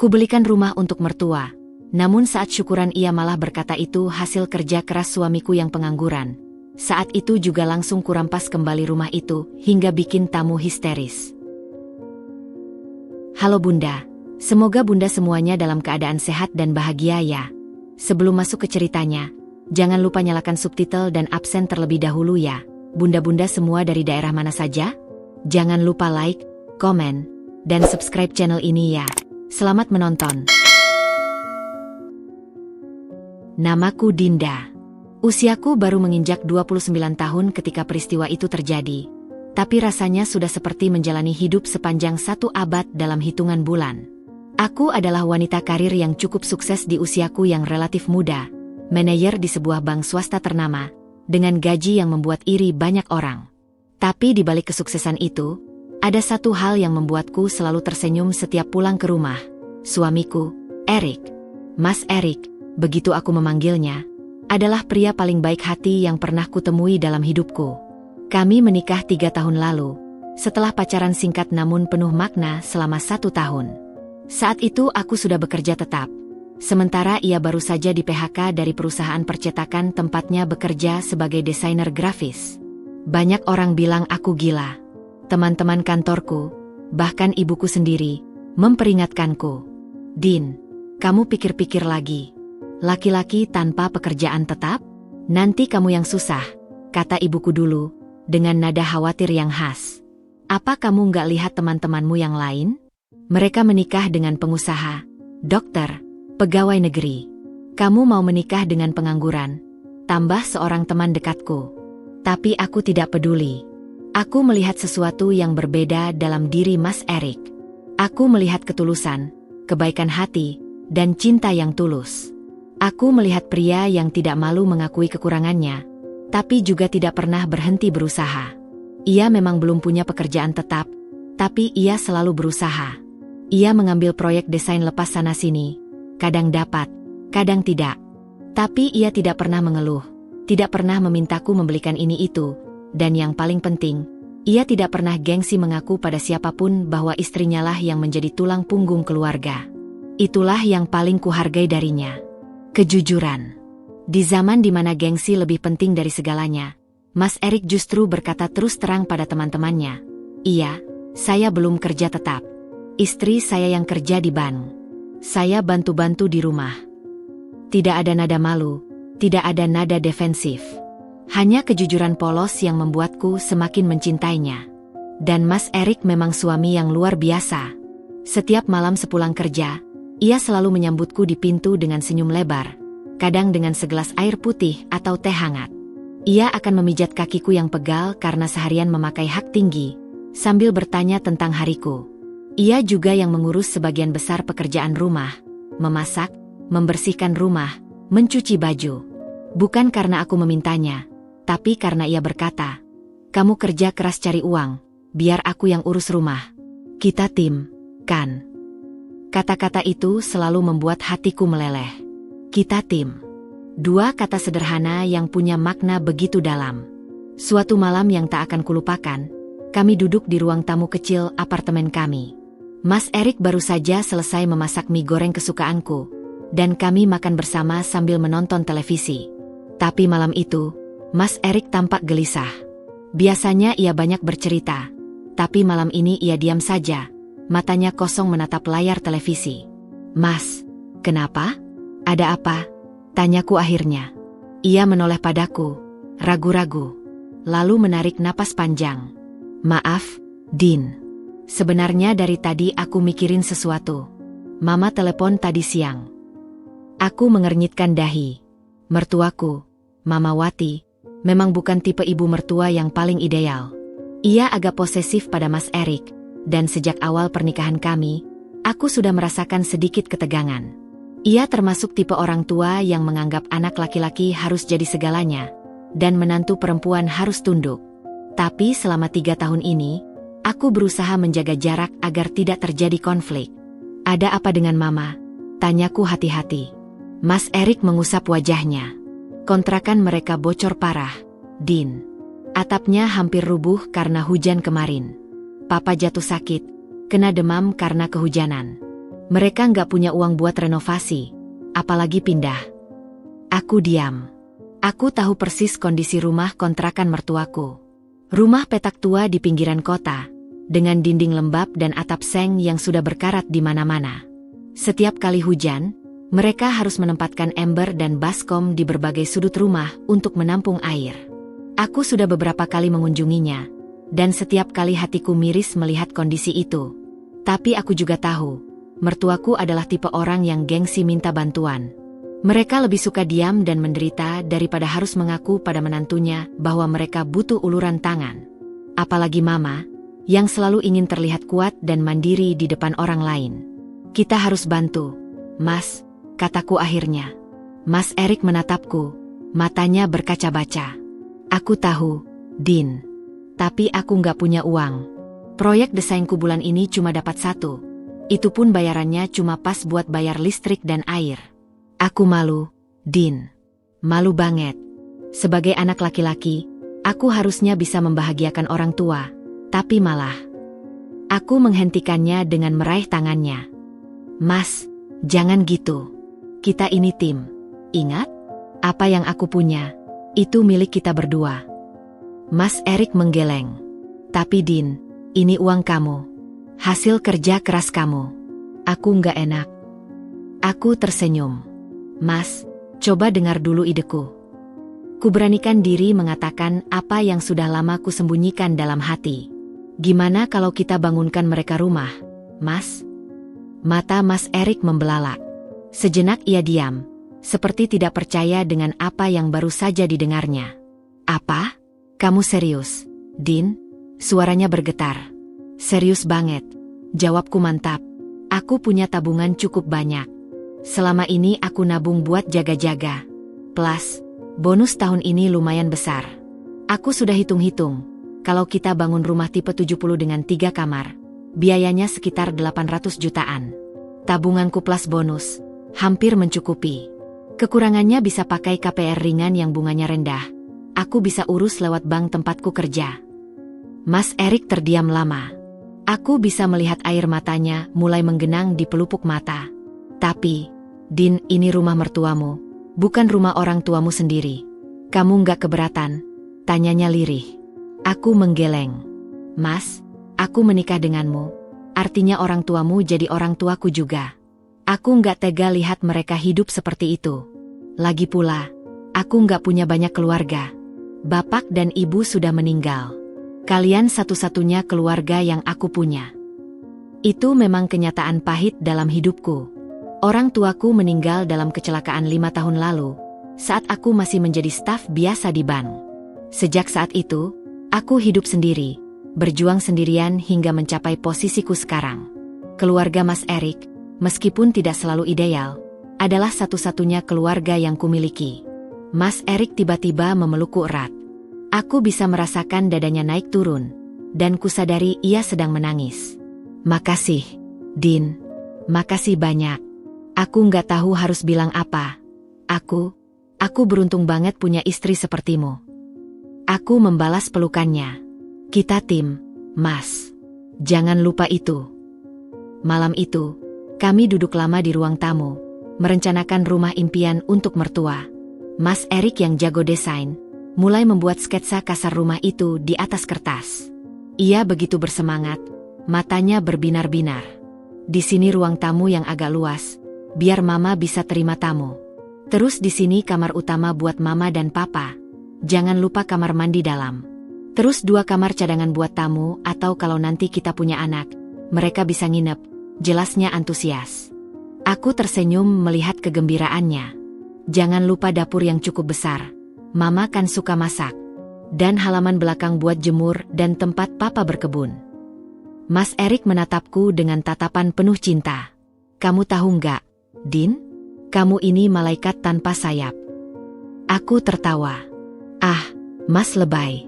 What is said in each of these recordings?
Kubelikan rumah untuk mertua. Namun saat syukuran ia malah berkata itu hasil kerja keras suamiku yang pengangguran. Saat itu juga langsung kurampas kembali rumah itu, hingga bikin tamu histeris. Halo Bunda, semoga Bunda semuanya dalam keadaan sehat dan bahagia ya. Sebelum masuk ke ceritanya, jangan lupa nyalakan subtitle dan absen terlebih dahulu ya. Bunda-bunda semua dari daerah mana saja? Jangan lupa like, komen, dan subscribe channel ini ya. Selamat menonton. Namaku Dinda. Usiaku baru menginjak 29 tahun ketika peristiwa itu terjadi. Tapi rasanya sudah seperti menjalani hidup sepanjang 1 abad dalam hitungan bulan. Aku adalah wanita karir yang cukup sukses di usiaku yang relatif muda. Manajer di sebuah bank swasta ternama, dengan gaji yang membuat iri banyak orang. Tapi di balik kesuksesan itu, ada satu hal yang membuatku selalu tersenyum setiap pulang ke rumah. Suamiku, Erik. Mas Erik, begitu aku memanggilnya, adalah pria paling baik hati yang pernah kutemui dalam hidupku. Kami menikah 3 tahun lalu, setelah pacaran singkat namun penuh makna selama 1 tahun. Saat itu aku sudah bekerja tetap. Sementara ia baru saja di PHK dari perusahaan percetakan tempatnya bekerja sebagai desainer grafis. Banyak orang bilang aku gila. Teman-teman kantorku, bahkan ibuku sendiri, memperingatkanku. Din, kamu pikir-pikir lagi. Laki-laki tanpa pekerjaan tetap? Nanti kamu yang susah, kata ibuku dulu, dengan nada khawatir yang khas. Apa kamu nggak lihat teman-temanmu yang lain? Mereka menikah dengan pengusaha, dokter, pegawai negeri. Kamu mau menikah dengan pengangguran, tambah seorang teman dekatku. Tapi aku tidak peduli. Aku melihat sesuatu yang berbeda dalam diri Mas Erik. Aku melihat ketulusan, kebaikan hati, dan cinta yang tulus. Aku melihat pria yang tidak malu mengakui kekurangannya, tapi juga tidak pernah berhenti berusaha. Ia memang belum punya pekerjaan tetap, tapi ia selalu berusaha. Ia mengambil proyek desain lepas sana-sini, kadang dapat, kadang tidak. Tapi ia tidak pernah mengeluh, tidak pernah memintaku membelikan ini itu, dan yang paling penting, ia tidak pernah gengsi mengaku pada siapapun bahwa istrinya lah yang menjadi tulang punggung keluarga. Itulah yang paling kuhargai darinya. Kejujuran. Di zaman di mana gengsi lebih penting dari segalanya, Mas Erik justru berkata terus terang pada teman-temannya. Iya, saya belum kerja tetap. Istri saya yang kerja di bank. Saya bantu-bantu di rumah. Tidak ada nada malu, tidak ada nada defensif. Hanya kejujuran polos yang membuatku semakin mencintainya. Dan Mas Erik memang suami yang luar biasa. Setiap malam sepulang kerja, ia selalu menyambutku di pintu dengan senyum lebar, kadang dengan segelas air putih atau teh hangat. Ia akan memijat kakiku yang pegal karena seharian memakai hak tinggi, sambil bertanya tentang hariku. Ia juga yang mengurus sebagian besar pekerjaan rumah, memasak, membersihkan rumah, mencuci baju. Bukan karena aku memintanya, tapi karena ia berkata, kamu kerja keras cari uang, biar aku yang urus rumah. Kita tim, kan? Kata-kata itu selalu membuat hatiku meleleh. Kita tim. 2 kata sederhana yang punya makna begitu dalam. Suatu malam yang tak akan kulupakan, kami duduk di ruang tamu kecil apartemen kami. Mas Erik baru saja selesai memasak mie goreng kesukaanku, dan kami makan bersama sambil menonton televisi. Tapi malam itu, Mas Erik tampak gelisah. Biasanya ia banyak bercerita, tapi malam ini ia diam saja, matanya kosong menatap layar televisi. Mas, kenapa? Ada apa? Tanyaku akhirnya. Ia menoleh padaku, ragu-ragu, lalu menarik napas panjang. Maaf, Din. Sebenarnya dari tadi aku mikirin sesuatu. Mama telepon tadi siang. Aku mengernyitkan dahi. Mertuaku, Mama Wati, memang bukan tipe ibu mertua yang paling ideal. Ia agak posesif pada Mas Erik, dan sejak awal pernikahan kami, aku sudah merasakan sedikit ketegangan. Ia termasuk tipe orang tua yang menganggap anak laki-laki harus jadi segalanya, dan menantu perempuan harus tunduk. Tapi selama 3 tahun ini, aku berusaha menjaga jarak agar tidak terjadi konflik. Ada apa dengan Mama? Tanyaku hati-hati. Mas Erik mengusap wajahnya. Kontrakan mereka bocor parah, Din. Atapnya hampir rubuh karena hujan kemarin. Papa jatuh sakit, kena demam karena kehujanan. Mereka nggak punya uang buat renovasi, apalagi pindah. Aku diam. Aku tahu persis kondisi rumah kontrakan mertuaku. Rumah petak tua di pinggiran kota, dengan dinding lembab dan atap seng yang sudah berkarat di mana-mana. Setiap kali hujan, mereka harus menempatkan ember dan baskom di berbagai sudut rumah untuk menampung air. Aku sudah beberapa kali mengunjunginya, dan setiap kali hatiku miris melihat kondisi itu. Tapi aku juga tahu, mertuaku adalah tipe orang yang gengsi minta bantuan. Mereka lebih suka diam dan menderita daripada harus mengaku pada menantunya bahwa mereka butuh uluran tangan. Apalagi mama, yang selalu ingin terlihat kuat dan mandiri di depan orang lain. Kita harus bantu, Mas, kataku akhirnya. Mas Erik menatapku, matanya berkaca-baca. Aku tahu, Din. Tapi aku nggak punya uang. Proyek desainku bulan ini cuma dapat 1. Itu pun bayarannya cuma pas buat bayar listrik dan air. Aku malu, Din. Malu banget. Sebagai anak laki-laki, aku harusnya bisa membahagiakan orang tua. Tapi malah, aku menghentikannya dengan meraih tangannya. Mas, jangan gitu. Kita ini tim. Ingat? Apa yang aku punya, itu milik kita berdua. Mas Erik menggeleng. Tapi Din, ini uang kamu. Hasil kerja keras kamu. Aku nggak enak. Aku tersenyum. Mas, coba dengar dulu ideku. Kuberanikan diri mengatakan apa yang sudah lama kusembunyikan dalam hati. Gimana kalau kita bangunkan mereka rumah, Mas? Mata Mas Erik membelalak. Sejenak ia diam, seperti tidak percaya dengan apa yang baru saja didengarnya. Apa? Kamu serius, Din? Suaranya bergetar. Serius banget. Jawabku mantap. Aku punya tabungan cukup banyak. Selama ini aku nabung buat jaga-jaga. Plus, bonus tahun ini lumayan besar. Aku sudah hitung-hitung. Kalau kita bangun rumah tipe 70 dengan 3 kamar, biayanya sekitar 800 jutaan. Tabunganku plus bonus hampir mencukupi. Kekurangannya bisa pakai KPR ringan yang bunganya rendah. Aku bisa urus lewat bank tempatku kerja. Mas Erik terdiam lama. Aku bisa melihat air matanya mulai menggenang di pelupuk mata. Tapi, Din, ini rumah mertuamu, bukan rumah orang tuamu sendiri. Kamu nggak keberatan? Tanyanya lirih. Aku menggeleng. Mas, aku menikah denganmu. Artinya orang tuamu jadi orang tuaku juga. Aku nggak tega lihat mereka hidup seperti itu. Lagi pula, aku nggak punya banyak keluarga. Bapak dan ibu sudah meninggal. Kalian satu-satunya keluarga yang aku punya. Itu memang kenyataan pahit dalam hidupku. Orang tuaku meninggal dalam kecelakaan 5 tahun lalu, saat aku masih menjadi staf biasa di bank. Sejak saat itu, aku hidup sendiri, berjuang sendirian hingga mencapai posisiku sekarang. Keluarga Mas Erik, meskipun tidak selalu ideal, adalah satu-satunya keluarga yang kumiliki. Mas Erik tiba-tiba memelukku erat. Aku bisa merasakan dadanya naik turun, dan kusadari ia sedang menangis. Makasih, Din. Makasih banyak. Aku nggak tahu harus bilang apa. Aku beruntung banget punya istri sepertimu. Aku membalas pelukannya. Kita tim, Mas. Jangan lupa itu. Malam itu, kami duduk lama di ruang tamu, merencanakan rumah impian untuk mertua. Mas Erik yang jago desain, mulai membuat sketsa kasar rumah itu di atas kertas. Ia begitu bersemangat, matanya berbinar-binar. Di sini ruang tamu yang agak luas, biar mama bisa terima tamu. Terus di sini kamar utama buat mama dan papa. Jangan lupa kamar mandi dalam. Terus 2 kamar cadangan buat tamu atau kalau nanti kita punya anak, mereka bisa nginep. Jelasnya antusias. Aku tersenyum melihat kegembiraannya. Jangan lupa dapur yang cukup besar. Mama kan suka masak. Dan halaman belakang buat jemur dan tempat papa berkebun. Mas Erik menatapku dengan tatapan penuh cinta. Kamu tahu nggak, Din? Kamu ini malaikat tanpa sayap. Aku tertawa. Ah, Mas lebay.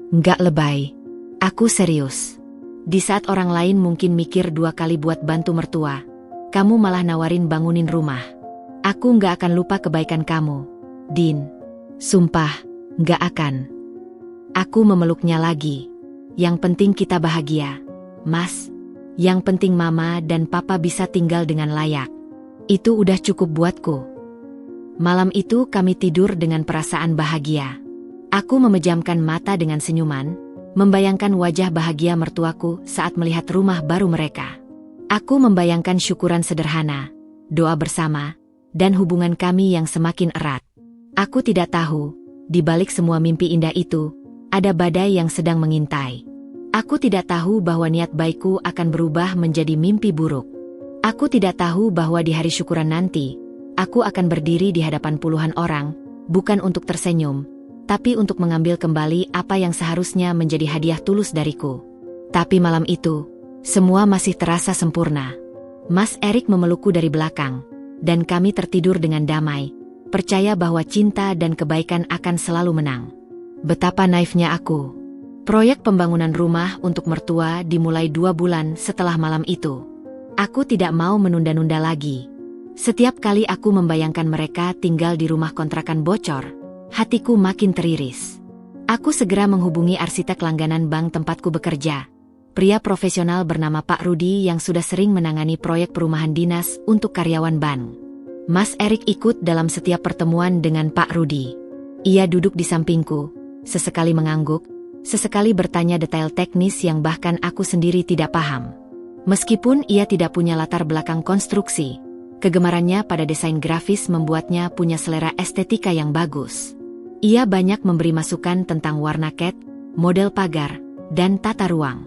Nggak lebay. Aku serius. Di saat orang lain mungkin mikir 2 kali buat bantu mertua, kamu malah nawarin bangunin rumah. Aku nggak akan lupa kebaikan kamu, Din. Sumpah, nggak akan. Aku memeluknya lagi. Yang penting kita bahagia, Mas. Yang penting Mama dan Papa bisa tinggal dengan layak. Itu udah cukup buatku. Malam itu kami tidur dengan perasaan bahagia. Aku memejamkan mata dengan senyuman, membayangkan wajah bahagia mertuaku saat melihat rumah baru mereka. Aku membayangkan syukuran sederhana, doa bersama, dan hubungan kami yang semakin erat. Aku tidak tahu, di balik semua mimpi indah itu, ada badai yang sedang mengintai. Aku tidak tahu bahwa niat baikku akan berubah menjadi mimpi buruk. Aku tidak tahu bahwa di hari syukuran nanti, aku akan berdiri di hadapan puluhan orang, bukan untuk tersenyum, tapi untuk mengambil kembali apa yang seharusnya menjadi hadiah tulus dariku. Tapi malam itu, semua masih terasa sempurna. Mas Erik memelukku dari belakang, dan kami tertidur dengan damai, percaya bahwa cinta dan kebaikan akan selalu menang. Betapa naifnya aku. Proyek pembangunan rumah untuk mertua dimulai 2 bulan setelah malam itu. Aku tidak mau menunda-nunda lagi. Setiap kali aku membayangkan mereka tinggal di rumah kontrakan bocor, hatiku makin teriris. Aku segera menghubungi arsitek langganan bank tempatku bekerja, pria profesional bernama Pak Rudi yang sudah sering menangani proyek perumahan dinas untuk karyawan bank. Mas Erik ikut dalam setiap pertemuan dengan Pak Rudi. Ia duduk di sampingku, sesekali mengangguk, sesekali bertanya detail teknis yang bahkan aku sendiri tidak paham. Meskipun ia tidak punya latar belakang konstruksi, kegemarannya pada desain grafis membuatnya punya selera estetika yang bagus. Ia banyak memberi masukan tentang warna cat, model pagar, dan tata ruang.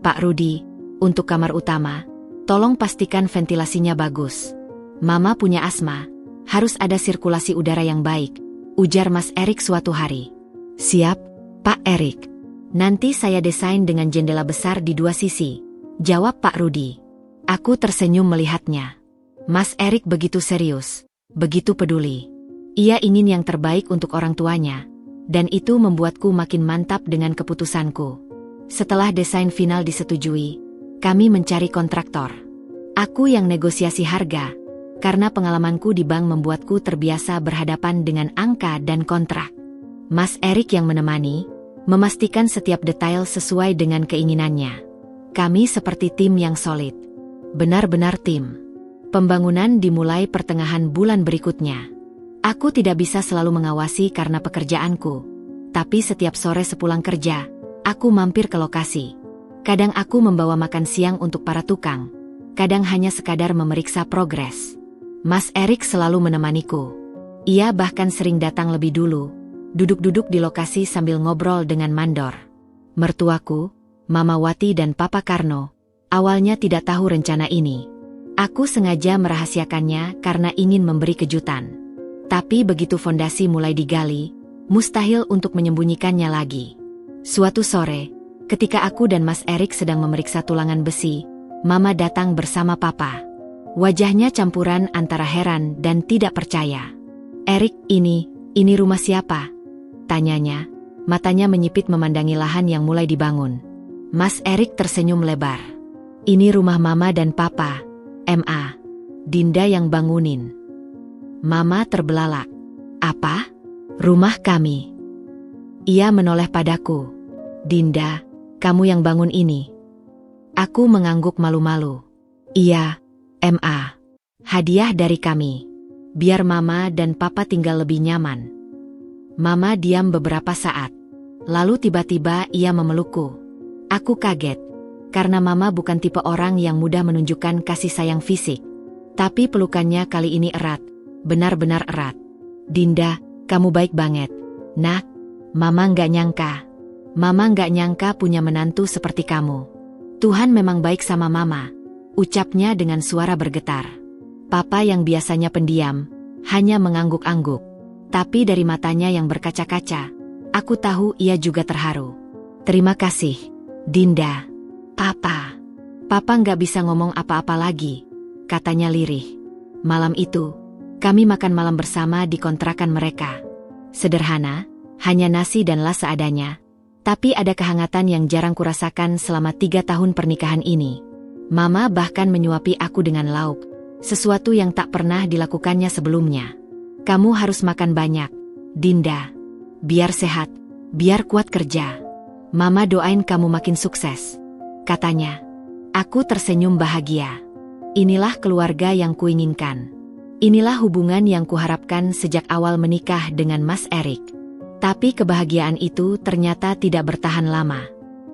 Pak Rudi, untuk kamar utama, tolong pastikan ventilasinya bagus. Mama punya asma, harus ada sirkulasi udara yang baik, ujar Mas Erik suatu hari. Siap, Pak Erik. Nanti saya desain dengan jendela besar di 2 sisi, jawab Pak Rudi. Aku tersenyum melihatnya. Mas Erik begitu serius, begitu peduli. Ia ingin yang terbaik untuk orang tuanya, dan itu membuatku makin mantap dengan keputusanku. Setelah desain final disetujui, kami mencari kontraktor. Aku yang negosiasi harga, karena pengalamanku di bank membuatku terbiasa berhadapan dengan angka dan kontrak. Mas Erik yang menemani, memastikan setiap detail sesuai dengan keinginannya. Kami seperti tim yang solid. Benar-benar tim. Pembangunan dimulai pertengahan bulan berikutnya. Aku tidak bisa selalu mengawasi karena pekerjaanku, tapi setiap sore sepulang kerja, aku mampir ke lokasi. Kadang aku membawa makan siang untuk para tukang, kadang hanya sekadar memeriksa progres. Mas Erik selalu menemaniku. Ia bahkan sering datang lebih dulu, duduk-duduk di lokasi sambil ngobrol dengan mandor. Mertuaku, Mama Wati dan Papa Karno, awalnya tidak tahu rencana ini. Aku sengaja merahasiakannya karena ingin memberi kejutan. Tapi begitu fondasi mulai digali, mustahil untuk menyembunyikannya lagi. Suatu sore, ketika aku dan Mas Erik sedang memeriksa tulangan besi, Mama datang bersama Papa. Wajahnya campuran antara heran dan tidak percaya. Erik, ini rumah siapa? Tanyanya, matanya menyipit memandangi lahan yang mulai dibangun. Mas Erik tersenyum lebar. Ini rumah Mama dan Papa, Ma. Dinda yang bangunin. Mama terbelalak. Apa? Rumah kami? Ia menoleh padaku. Dinda, kamu yang bangun ini. Aku mengangguk malu-malu. Iya, Ma. Hadiah dari kami. Biar Mama dan Papa tinggal lebih nyaman. Mama diam beberapa saat. Lalu tiba-tiba ia memelukku. Aku kaget. Karena Mama bukan tipe orang yang mudah menunjukkan kasih sayang fisik. Tapi pelukannya kali ini erat. Benar-benar erat. Dinda, kamu baik banget. Nak, Mama nggak nyangka. Mama nggak nyangka punya menantu seperti kamu. Tuhan memang baik sama Mama, ucapnya dengan suara bergetar. Papa yang biasanya pendiam, hanya mengangguk-angguk. Tapi dari matanya yang berkaca-kaca, aku tahu ia juga terharu. Terima kasih, Dinda. Papa. Papa nggak bisa ngomong apa-apa lagi, katanya lirih. Malam itu, kami makan malam bersama di kontrakan mereka. Sederhana, hanya nasi dan las seadanya. Tapi ada kehangatan yang jarang kurasakan selama 3 tahun pernikahan ini. Mama bahkan menyuapi aku dengan lauk, sesuatu yang tak pernah dilakukannya sebelumnya. Kamu harus makan banyak, Dinda. Biar sehat, biar kuat kerja. Mama doain kamu makin sukses, katanya. Aku tersenyum bahagia. Inilah keluarga yang kuinginkan. Inilah hubungan yang kuharapkan sejak awal menikah dengan Mas Erik. Tapi kebahagiaan itu ternyata tidak bertahan lama.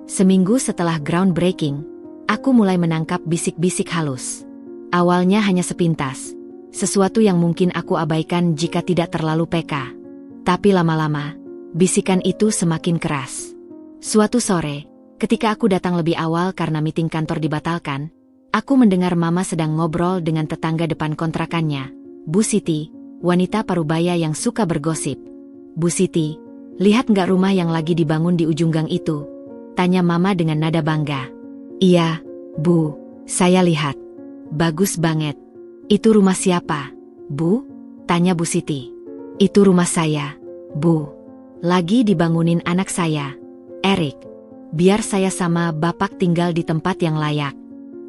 Seminggu setelah groundbreaking, aku mulai menangkap bisik-bisik halus. Awalnya hanya sepintas, sesuatu yang mungkin aku abaikan jika tidak terlalu peka. Tapi lama-lama, bisikan itu semakin keras. Suatu sore, ketika aku datang lebih awal karena meeting kantor dibatalkan, aku mendengar Mama sedang ngobrol dengan tetangga depan kontrakannya, Bu Siti, wanita parubaya yang suka bergosip. Bu Siti, lihat nggak rumah yang lagi dibangun di ujung gang itu? Tanya Mama dengan nada bangga. Iya, Bu, saya lihat. Bagus banget. Itu rumah siapa, Bu? Tanya Bu Siti. Itu rumah saya, Bu. Lagi dibangunin anak saya, Erik. Biar saya sama Bapak tinggal di tempat yang layak.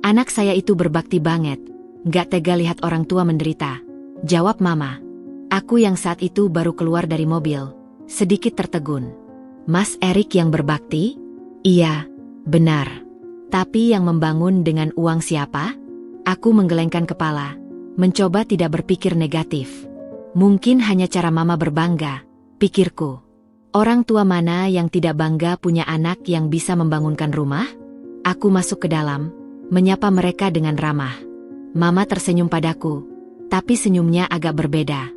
Anak saya itu berbakti banget, nggak tega lihat orang tua menderita. Jawab Mama. Aku yang saat itu baru keluar dari mobil, sedikit tertegun. Mas Erik yang berbakti? Iya, benar. Tapi yang membangun dengan uang siapa? Aku menggelengkan kepala, mencoba tidak berpikir negatif. Mungkin hanya cara Mama berbangga, pikirku. Orang tua mana yang tidak bangga punya anak yang bisa membangunkan rumah? Aku masuk ke dalam, menyapa mereka dengan ramah. Mama tersenyum padaku, tapi senyumnya agak berbeda.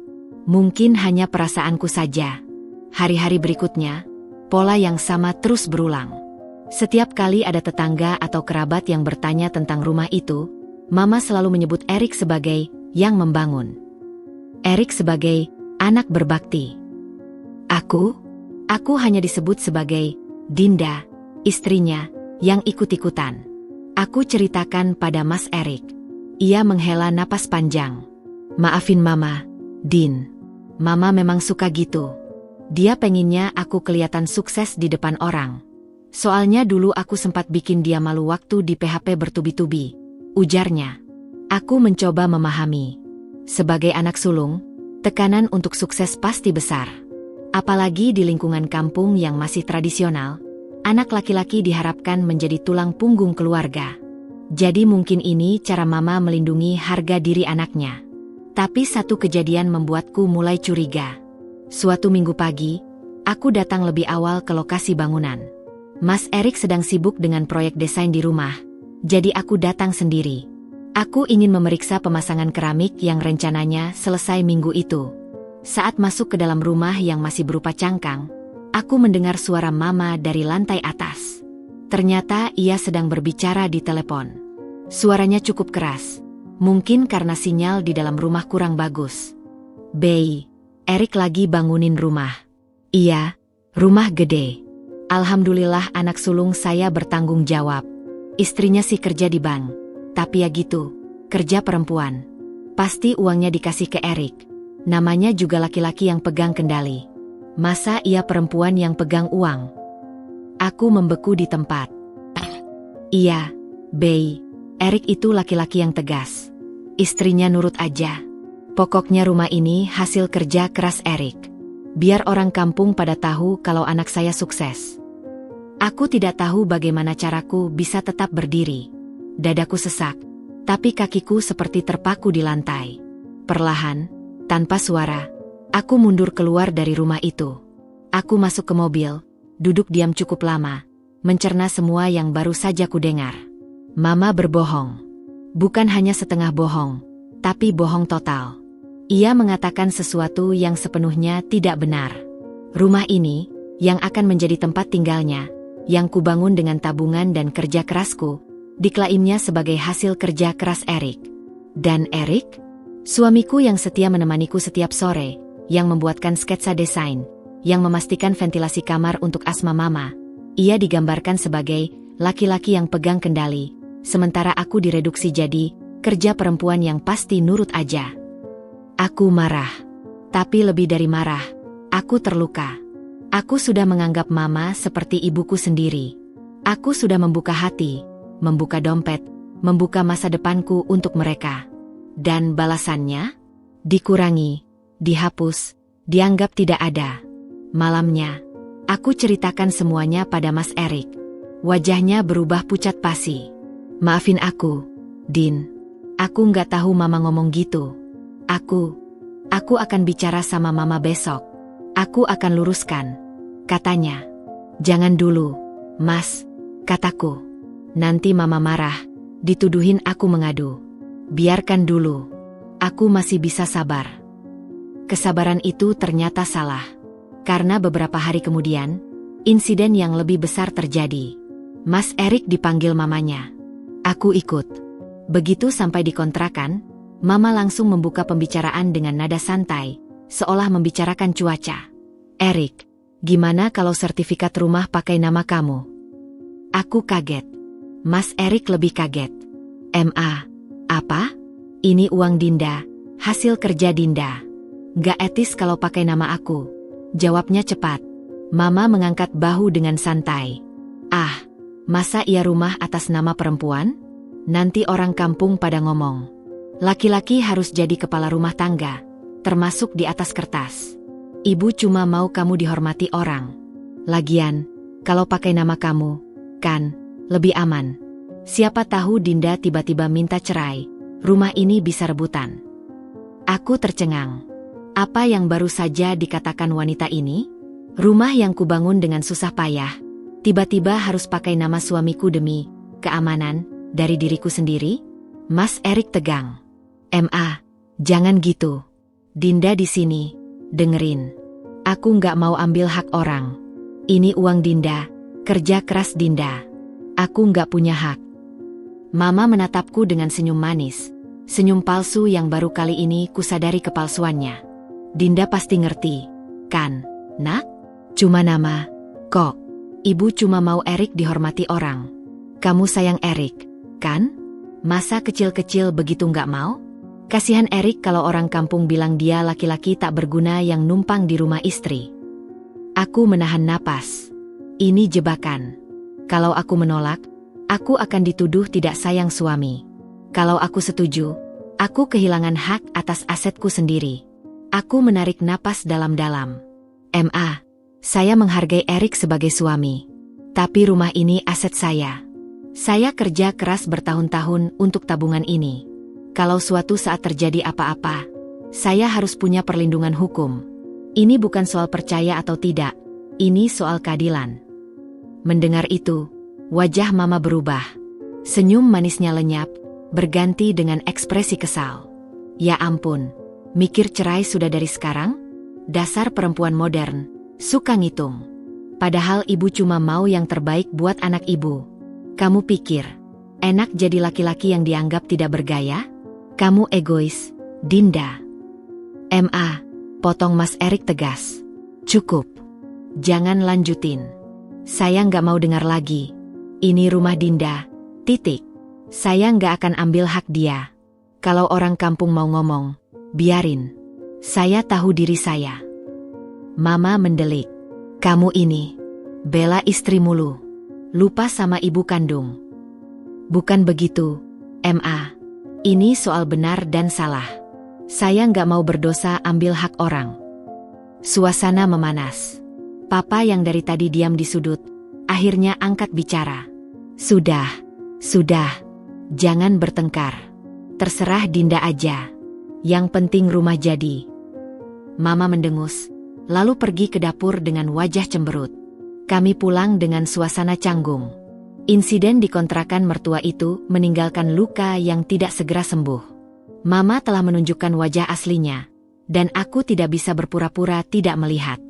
Mungkin hanya perasaanku saja. Hari-hari berikutnya, pola yang sama terus berulang. Setiap kali ada tetangga atau kerabat yang bertanya tentang rumah itu, Mama selalu menyebut Erik sebagai yang membangun. Erik sebagai anak berbakti. Aku hanya disebut sebagai Dinda, istrinya, yang ikut-ikutan. Aku ceritakan pada Mas Erik. Ia menghela napas panjang. Maafin Mama, Din. Mama memang suka gitu. Dia penginnya aku kelihatan sukses di depan orang. Soalnya dulu aku sempat bikin dia malu waktu di PHP bertubi-tubi, ujarnya. Aku mencoba memahami. Sebagai anak sulung, tekanan untuk sukses pasti besar. Apalagi di lingkungan kampung yang masih tradisional, anak laki-laki diharapkan menjadi tulang punggung keluarga. Jadi mungkin ini cara Mama melindungi harga diri anaknya. Tapi satu kejadian membuatku mulai curiga. Suatu minggu pagi, aku datang lebih awal ke lokasi bangunan. Mas Erik sedang sibuk dengan proyek desain di rumah, jadi aku datang sendiri. Aku ingin memeriksa pemasangan keramik yang rencananya selesai minggu itu. Saat masuk ke dalam rumah yang masih berupa cangkang, aku mendengar suara Mama dari lantai atas. Ternyata ia sedang berbicara di telepon. Suaranya cukup keras, mungkin karena sinyal di dalam rumah kurang bagus. Bey, Erik lagi bangunin rumah. Iya, rumah gede. Alhamdulillah anak sulung saya bertanggung jawab. Istrinya sih kerja di bank. Tapi ya gitu, kerja perempuan. Pasti uangnya dikasih ke Erik. Namanya juga laki-laki yang pegang kendali. Masa ia perempuan yang pegang uang? Aku membeku di tempat. Iya, Bey, Erik itu laki-laki yang tegas. Istrinya nurut aja. Pokoknya rumah ini hasil kerja keras Erik. Biar orang kampung pada tahu kalau anak saya sukses. Aku tidak tahu bagaimana caraku bisa tetap berdiri. Dadaku sesak, tapi kakiku seperti terpaku di lantai. Perlahan, tanpa suara, aku mundur keluar dari rumah itu. Aku masuk ke mobil, duduk diam cukup lama, mencerna semua yang baru saja kudengar. Mama berbohong. Bukan hanya setengah bohong, tapi bohong total. Ia mengatakan sesuatu yang sepenuhnya tidak benar. Rumah ini, yang akan menjadi tempat tinggalnya, yang kubangun dengan tabungan dan kerja kerasku, diklaimnya sebagai hasil kerja keras Erik. Dan Erik? Suamiku yang setia menemaniku setiap sore, yang membuatkan sketsa desain, yang memastikan ventilasi kamar untuk Asma Mama. Ia digambarkan sebagai laki-laki yang pegang kendali, sementara aku direduksi jadi kerja perempuan yang pasti nurut aja. Aku marah. Tapi lebih dari marah, aku terluka. Aku sudah menganggap Mama seperti ibuku sendiri. Aku sudah membuka hati, membuka dompet, membuka masa depanku untuk mereka. Dan balasannya? Dikurangi, dihapus, dianggap tidak ada. Malamnya, aku ceritakan semuanya pada Mas Erik. Wajahnya berubah pucat pasi. Maafin aku, Din. Aku nggak tahu Mama ngomong gitu. Aku akan bicara sama Mama besok. Aku akan luruskan, katanya. Jangan dulu, Mas, kataku. Nanti Mama marah, dituduhin aku mengadu. Biarkan dulu. Aku masih bisa sabar. Kesabaran itu ternyata salah. Karena beberapa hari kemudian, insiden yang lebih besar terjadi. Mas Erik dipanggil mamanya. Aku ikut. Begitu sampai di kontrakan, Mama langsung membuka pembicaraan dengan nada santai, seolah membicarakan cuaca. Erik, gimana kalau sertifikat rumah pakai nama kamu? Aku kaget. Mas Erik lebih kaget. Ma, apa? Ini uang Dinda, hasil kerja Dinda. Gak etis kalau pakai nama aku. Jawabnya cepat. Mama mengangkat bahu dengan santai. Ah, masa iya rumah atas nama perempuan? Nanti orang kampung pada ngomong. Laki-laki harus jadi kepala rumah tangga, termasuk di atas kertas. Ibu cuma mau kamu dihormati orang. Lagian, kalau pakai nama kamu, kan, lebih aman. Siapa tahu Dinda tiba-tiba minta cerai, rumah ini bisa rebutan. Aku tercengang. Apa yang baru saja dikatakan wanita ini? Rumah yang kubangun dengan susah payah, tiba-tiba harus pakai nama suamiku demi keamanan dari diriku sendiri? Mas Erik tegang. Ma, jangan gitu. Dinda di sini, dengerin. Aku nggak mau ambil hak orang. Ini uang Dinda, kerja keras Dinda. Aku nggak punya hak. Mama menatapku dengan senyum manis. Senyum palsu yang baru kali ini kusadari kepalsuannya. Dinda pasti ngerti, kan, nak? Cuma nama, kok. Ibu cuma mau Erik dihormati orang. Kamu sayang Erik, kan? Masa kecil-kecil begitu nggak mau? Kasihan Erik kalau orang kampung bilang dia laki-laki tak berguna yang numpang di rumah istri. Aku menahan napas. Ini jebakan. Kalau aku menolak, aku akan dituduh tidak sayang suami. Kalau aku setuju, aku kehilangan hak atas asetku sendiri. Aku menarik napas dalam-dalam. Ma, saya menghargai Erik sebagai suami. Tapi rumah ini aset saya. Saya kerja keras bertahun-tahun untuk tabungan ini. Kalau suatu saat terjadi apa-apa, saya harus punya perlindungan hukum. Ini bukan soal percaya atau tidak, ini soal keadilan. Mendengar itu, wajah Mama berubah. Senyum manisnya lenyap, berganti dengan ekspresi kesal. Ya ampun, mikir cerai sudah dari sekarang? Dasar perempuan modern, suka ngitung. Padahal ibu cuma mau yang terbaik buat anak ibu. Kamu pikir, enak jadi laki-laki yang dianggap tidak bergaya? Kamu egois, Dinda. Ma, potong Mas Erik tegas. Cukup. Jangan lanjutin. Saya nggak mau dengar lagi. Ini rumah Dinda, titik. Saya nggak akan ambil hak dia. Kalau orang kampung mau ngomong, biarin. Saya tahu diri saya. Mama mendelik. Kamu ini, bela istri mulu. Lupa sama ibu kandung. Bukan begitu, Ma. Ini soal benar dan salah. Saya nggak mau berdosa ambil hak orang. Suasana memanas. Papa yang dari tadi diam di sudut, akhirnya angkat bicara. Sudah. Jangan bertengkar. Terserah Dinda aja. Yang penting rumah jadi. Mama mendengus, lalu pergi ke dapur dengan wajah cemberut. Kami pulang dengan suasana canggung. Insiden di kontrakan mertua itu meninggalkan luka yang tidak segera sembuh. Mama telah menunjukkan wajah aslinya, dan aku tidak bisa berpura-pura tidak melihat.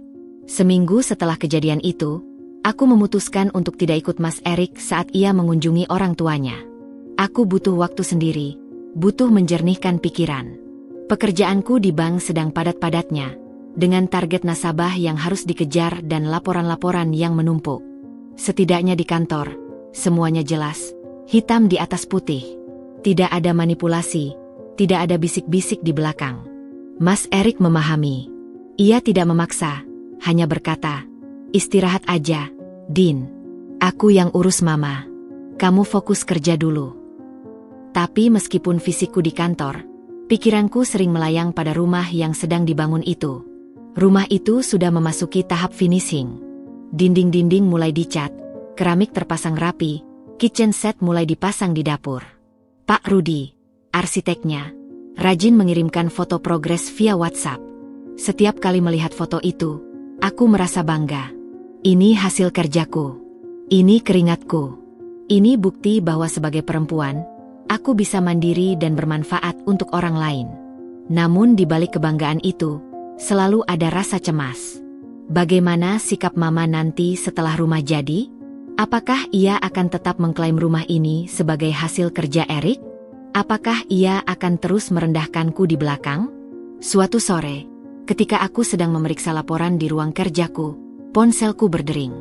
Seminggu setelah kejadian itu, aku memutuskan untuk tidak ikut Mas Erik saat ia mengunjungi orang tuanya. Aku butuh waktu sendiri, butuh menjernihkan pikiran. Pekerjaanku di bank sedang padat-padatnya, dengan target nasabah yang harus dikejar dan laporan-laporan yang menumpuk. Setidaknya di kantor, semuanya jelas, hitam di atas putih. Tidak ada manipulasi, tidak ada bisik-bisik di belakang. Mas Erik memahami. Ia tidak memaksa, hanya berkata, istirahat aja, Din. Aku yang urus Mama. Kamu fokus kerja dulu. Tapi meskipun fisikku di kantor, pikiranku sering melayang pada rumah yang sedang dibangun itu. Rumah itu sudah memasuki tahap finishing. Dinding-dinding mulai dicat, keramik terpasang rapi, Kitchen set mulai dipasang di dapur. Pak Rudi, arsiteknya, rajin mengirimkan foto progres via WhatsApp. Setiap kali melihat foto itu, aku merasa bangga. Ini hasil kerjaku. Ini keringatku. Ini bukti bahwa sebagai perempuan, aku bisa mandiri dan bermanfaat untuk orang lain. Namun di balik kebanggaan itu, selalu ada rasa cemas. Bagaimana sikap Mama nanti setelah rumah jadi? Apakah ia akan tetap mengklaim rumah ini sebagai hasil kerja Erik? Apakah ia akan terus merendahkanku di belakang? Suatu sore, ketika aku sedang memeriksa laporan di ruang kerjaku, ponselku berdering.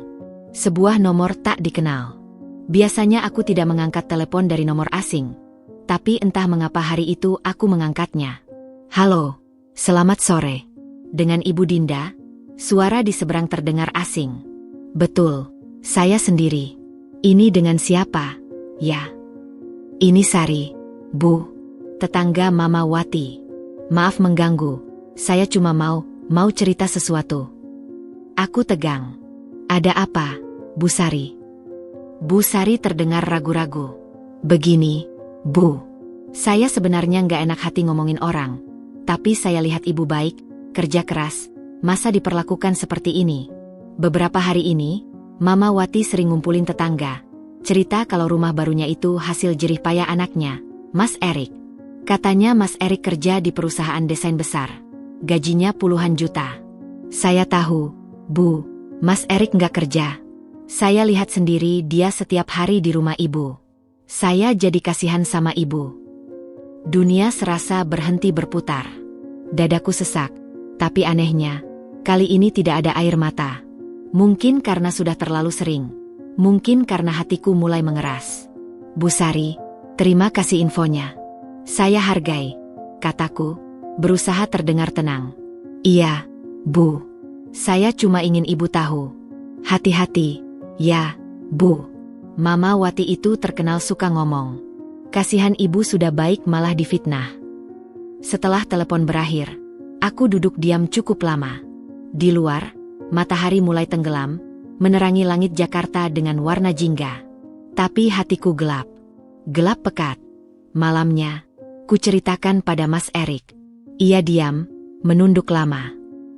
Sebuah nomor tak dikenal. Biasanya aku tidak mengangkat telepon dari nomor asing. Tapi entah mengapa hari itu aku mengangkatnya. Halo, selamat sore. Dengan Ibu Dinda, suara di seberang terdengar asing. Betul, saya sendiri. Ini dengan siapa? Ya. Ini Sari, Bu. Tetangga Mama Wati. Maaf mengganggu, saya cuma mau cerita sesuatu. Aku tegang. Ada apa, Bu Sari? Bu Sari terdengar ragu-ragu. Begini, Bu. Saya sebenarnya nggak enak hati ngomongin orang. Tapi saya lihat Ibu baik, kerja keras, masa diperlakukan seperti ini? Beberapa hari ini, Mama Wati sering ngumpulin tetangga. Cerita kalau rumah barunya itu hasil jerih payah anaknya, Mas Erik. Katanya Mas Erik kerja di perusahaan desain besar. Gajinya puluhan juta. Saya tahu, Bu, Mas Erik nggak kerja. Saya lihat sendiri dia setiap hari di rumah Ibu. Saya jadi kasihan sama Ibu. Dunia serasa berhenti berputar. Dadaku sesak, tapi anehnya, kali ini tidak ada air mata. Mungkin karena sudah terlalu sering. Mungkin karena hatiku mulai mengeras. Bu Sari, terima kasih infonya. Saya hargai, kataku, berusaha terdengar tenang. Iya, Bu. Saya cuma ingin Ibu tahu. Hati-hati, ya, Bu. Mama Wati itu terkenal suka ngomong. Kasihan Ibu sudah baik malah difitnah. Setelah telepon berakhir, aku duduk diam cukup lama. Di luar, matahari mulai tenggelam, menerangi langit Jakarta dengan warna jingga. Tapi hatiku gelap. Gelap pekat. Malamnya, ku ceritakan pada Mas Erik. Ia diam, menunduk lama.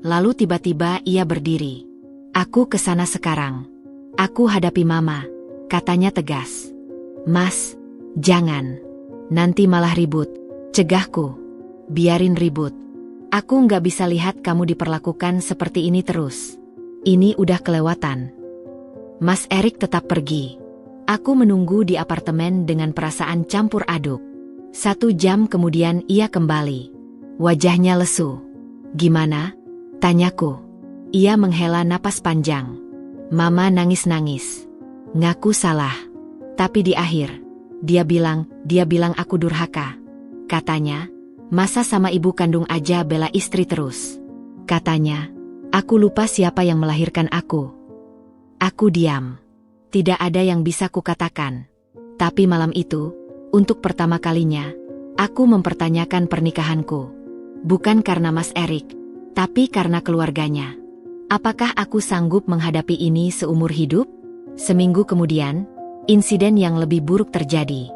Lalu tiba-tiba ia berdiri. Aku kesana sekarang. Aku hadapi Mama, katanya tegas. Mas, jangan. Nanti malah ribut, cegahku. Biarin ribut. Aku nggak bisa lihat kamu diperlakukan seperti ini terus. Ini udah kelewatan. Mas Erik tetap pergi. Aku menunggu di apartemen dengan perasaan campur aduk. 1 jam kemudian ia kembali. Wajahnya lesu. Gimana? Tanyaku. Ia menghela napas panjang. Mama nangis-nangis. Ngaku salah. Tapi di akhir, dia bilang aku durhaka. Katanya, masa sama ibu kandung aja bela istri terus. Katanya, aku lupa siapa yang melahirkan aku. Aku diam. Tidak ada yang bisa kukatakan. Tapi malam itu, untuk pertama kalinya, aku mempertanyakan pernikahanku. Bukan karena Mas Erik, tapi karena keluarganya. Apakah aku sanggup menghadapi ini seumur hidup? Seminggu kemudian, insiden yang lebih buruk terjadi.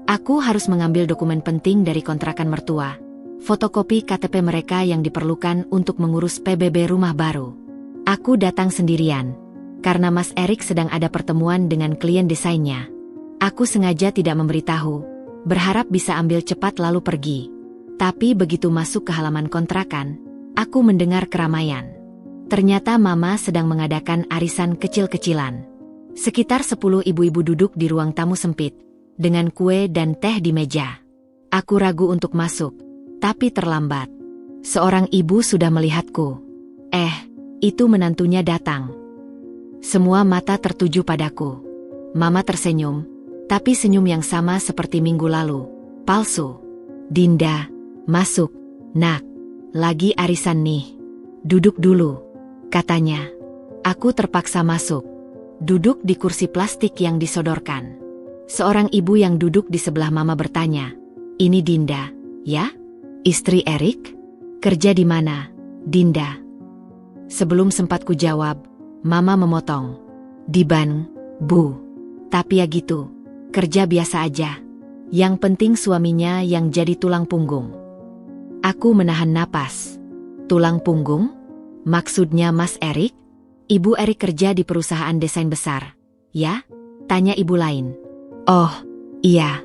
Aku harus mengambil dokumen penting dari kontrakan mertua. Fotokopi KTP mereka yang diperlukan untuk mengurus PBB rumah baru. Aku datang sendirian, karena Mas Erik sedang ada pertemuan dengan klien desainnya. Aku sengaja tidak memberitahu, berharap bisa ambil cepat lalu pergi. Tapi begitu masuk ke halaman kontrakan, aku mendengar keramaian. Ternyata Mama sedang mengadakan arisan kecil-kecilan. Sekitar 10 ibu-ibu duduk di ruang tamu sempit, dengan kue dan teh di meja. Aku ragu untuk masuk, tapi terlambat. Seorang ibu sudah melihatku. Itu menantunya datang. Semua mata tertuju padaku. Mama tersenyum, tapi senyum yang sama seperti minggu lalu. Palsu. Dinda, masuk, nak. Lagi arisan nih. Duduk dulu, katanya. Aku terpaksa masuk. Duduk di kursi plastik yang disodorkan. Seorang ibu yang duduk di sebelah Mama bertanya, ini Dinda, ya? Istri Erik? Kerja di mana, Dinda? Sebelum sempat ku jawab, Mama memotong. Di Ban, Bu. Tapi ya gitu, kerja biasa aja. Yang penting suaminya yang jadi tulang punggung. Aku menahan napas. Tulang punggung? Maksudnya Mas Erik? Ibu Erik kerja di perusahaan desain besar. Ya? Tanya ibu lain. Oh, iya.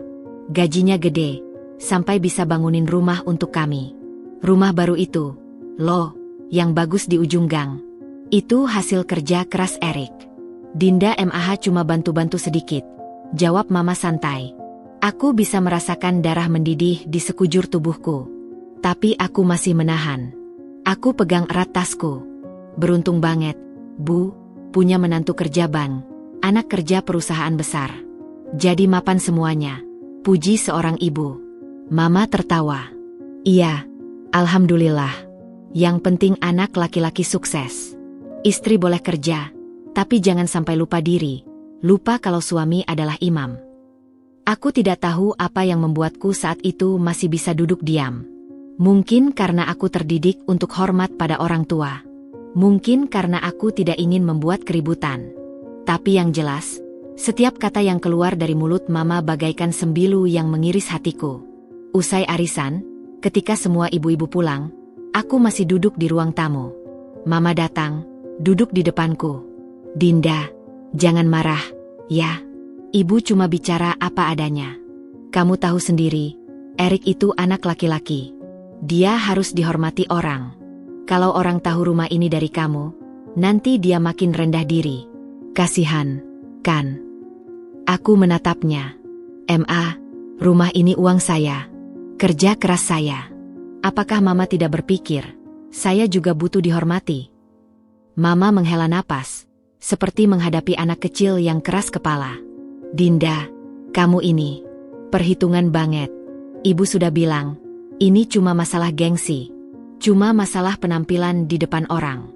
Gajinya gede, sampai bisa bangunin rumah untuk kami. Rumah baru itu, loh, yang bagus di ujung gang. Itu hasil kerja keras Erik. Dinda MAH cuma bantu-bantu sedikit, jawab Mama santai. Aku bisa merasakan darah mendidih di sekujur tubuhku. Tapi aku masih menahan. Aku pegang erat tasku. Beruntung banget, Bu, punya menantu kerja bank, anak kerja perusahaan besar. Jadi mapan semuanya, puji seorang ibu. Mama tertawa. Iya, alhamdulillah. Yang penting anak laki-laki sukses. Istri boleh kerja, tapi jangan sampai lupa diri. Lupa kalau suami adalah imam. Aku tidak tahu apa yang membuatku saat itu masih bisa duduk diam. Mungkin karena aku terdidik untuk hormat pada orang tua. Mungkin karena aku tidak ingin membuat keributan. Tapi yang jelas, setiap kata yang keluar dari mulut Mama bagaikan sembilu yang mengiris hatiku. Usai arisan, ketika semua ibu-ibu pulang, aku masih duduk di ruang tamu. Mama datang, duduk di depanku. Dinda, jangan marah, ya. Ibu cuma bicara apa adanya. Kamu tahu sendiri, Erik itu anak laki-laki. Dia harus dihormati orang. Kalau orang tahu rumah ini dari kamu, nanti dia makin rendah diri. Kasihan, kan? Aku menatapnya. Ma, rumah ini uang saya. Kerja keras saya. Apakah Mama tidak berpikir, saya juga butuh dihormati? Mama menghela napas, seperti menghadapi anak kecil yang keras kepala. Dinda, kamu ini, perhitungan banget. Ibu sudah bilang, ini cuma masalah gengsi. Cuma masalah penampilan di depan orang.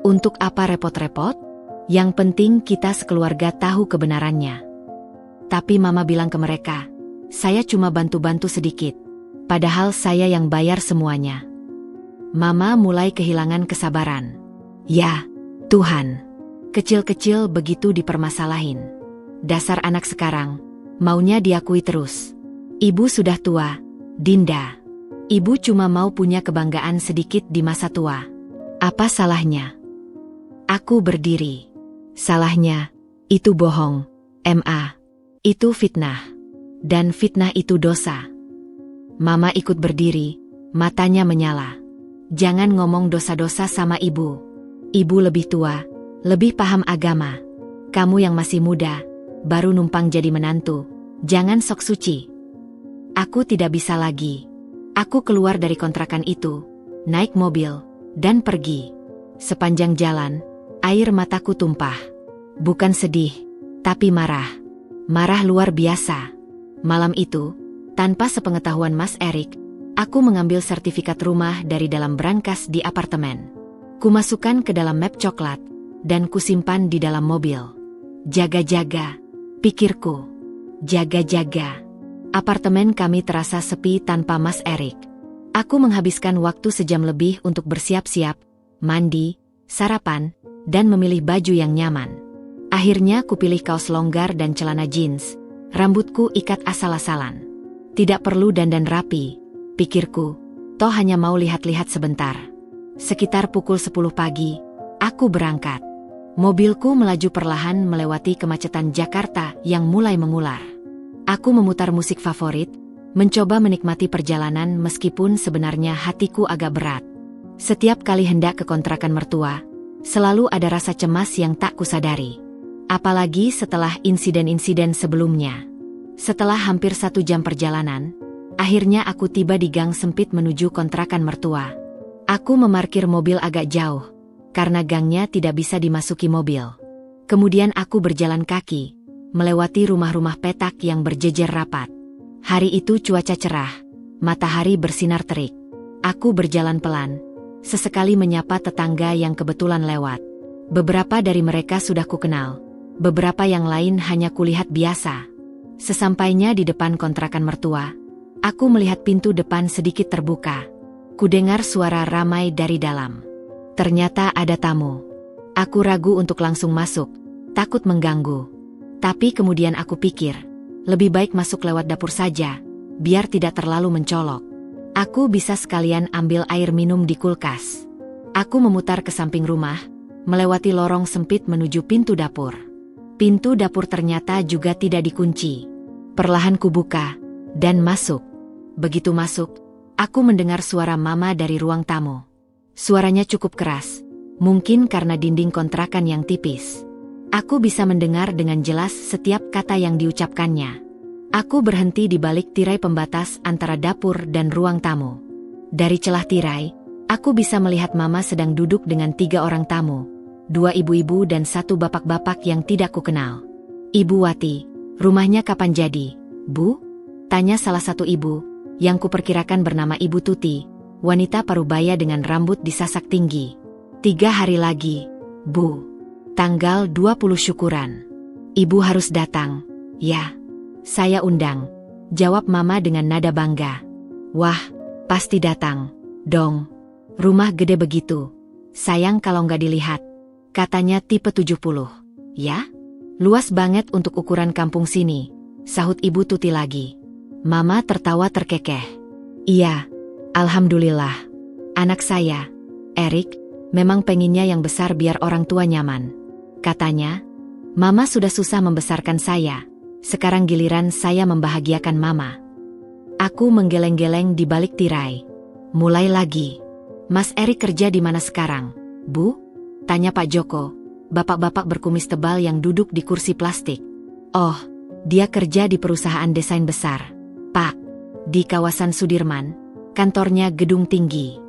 Untuk apa repot-repot? Yang penting kita sekeluarga tahu kebenarannya. Tapi Mama bilang ke mereka, saya cuma bantu-bantu sedikit. Padahal saya yang bayar semuanya. Mama mulai kehilangan kesabaran. Ya, Tuhan. Kecil-kecil begitu dipermasalahin. Dasar anak sekarang, maunya diakui terus. Ibu sudah tua, Dinda. Ibu cuma mau punya kebanggaan sedikit di masa tua. Apa salahnya? Aku berdiri. Salahnya, itu bohong, Ma. Itu fitnah. Dan fitnah itu dosa. Mama ikut berdiri, matanya menyala. Jangan ngomong dosa-dosa sama ibu. Ibu lebih tua, lebih paham agama. Kamu yang masih muda, baru numpang jadi menantu. Jangan sok suci. Aku tidak bisa lagi. Aku keluar dari kontrakan itu, naik mobil, dan pergi. Sepanjang jalan, air mataku tumpah. Bukan sedih, tapi marah. Marah luar biasa. Malam itu, tanpa sepengetahuan Mas Erik, aku mengambil sertifikat rumah dari dalam brankas di apartemen. Kumasukkan ke dalam map coklat, dan kusimpan di dalam mobil. Jaga-jaga, pikirku. Jaga-jaga. Apartemen kami terasa sepi tanpa Mas Erik. Aku menghabiskan waktu sejam lebih untuk bersiap-siap, mandi, sarapan, dan memilih baju yang nyaman. Akhirnya kupilih kaos longgar dan celana jeans. Rambutku ikat asal-asalan. Tidak perlu dandan rapi, pikirku. Toh hanya mau lihat-lihat sebentar. Sekitar pukul 10 pagi, aku berangkat. Mobilku melaju perlahan melewati kemacetan Jakarta yang mulai mengular. Aku memutar musik favorit, mencoba menikmati perjalanan meskipun sebenarnya hatiku agak berat. Setiap kali hendak ke kontrakan mertua, selalu ada rasa cemas yang tak kusadari. Apalagi setelah insiden-insiden sebelumnya. Setelah hampir 1 jam perjalanan, akhirnya aku tiba di gang sempit menuju kontrakan mertua. Aku memarkir mobil agak jauh, karena gangnya tidak bisa dimasuki mobil. Kemudian aku berjalan kaki, melewati rumah-rumah petak yang berjejer rapat. Hari itu cuaca cerah, matahari bersinar terik. Aku berjalan pelan, sesekali menyapa tetangga yang kebetulan lewat. Beberapa dari mereka sudah kukenal, beberapa yang lain hanya kulihat biasa. Sesampainya di depan kontrakan mertua, aku melihat pintu depan sedikit terbuka. Kudengar suara ramai dari dalam. Ternyata ada tamu. Aku ragu untuk langsung masuk, takut mengganggu. Tapi kemudian aku pikir, Lebih baik masuk lewat dapur saja, biar tidak terlalu mencolok. Aku bisa sekalian ambil air minum di kulkas. Aku memutar ke samping rumah, melewati lorong sempit menuju pintu dapur. Pintu dapur ternyata juga tidak dikunci. Perlahan kubuka, dan masuk. Begitu masuk, aku mendengar suara Mama dari ruang tamu. Suaranya cukup keras, mungkin karena dinding kontrakan yang tipis. Aku bisa mendengar dengan jelas setiap kata yang diucapkannya. Aku berhenti di balik tirai pembatas antara dapur dan ruang tamu. Dari celah tirai, aku bisa melihat Mama sedang duduk dengan 3 orang tamu, 2 ibu-ibu dan 1 bapak-bapak yang tidak kukenal. "Ibu Wati, rumahnya kapan jadi, Bu?" tanya salah satu ibu, yang kuperkirakan bernama Ibu Tuti, wanita parubaya dengan rambut disasak tinggi. "3 hari lagi, Bu. Tanggal 20 syukuran. Ibu harus datang." "Ya, saya undang," jawab Mama dengan nada bangga. "Wah, pasti datang dong. Rumah gede begitu. Sayang kalau nggak dilihat. Katanya tipe 70. "Ya? Luas banget untuk ukuran kampung sini," sahut Ibu Tuti lagi. Mama tertawa terkekeh. "Iya, alhamdulillah. Anak saya, Erik, memang penginnya yang besar biar orang tua nyaman. Katanya, Mama sudah susah membesarkan saya. Sekarang giliran saya membahagiakan Mama." Aku menggeleng-geleng di balik tirai. Mulai lagi. "Mas Erik kerja di mana sekarang, Bu?" tanya Pak Joko, bapak-bapak berkumis tebal yang duduk di kursi plastik. "Oh, dia kerja di perusahaan desain besar, Pak. Di kawasan Sudirman, kantornya gedung tinggi.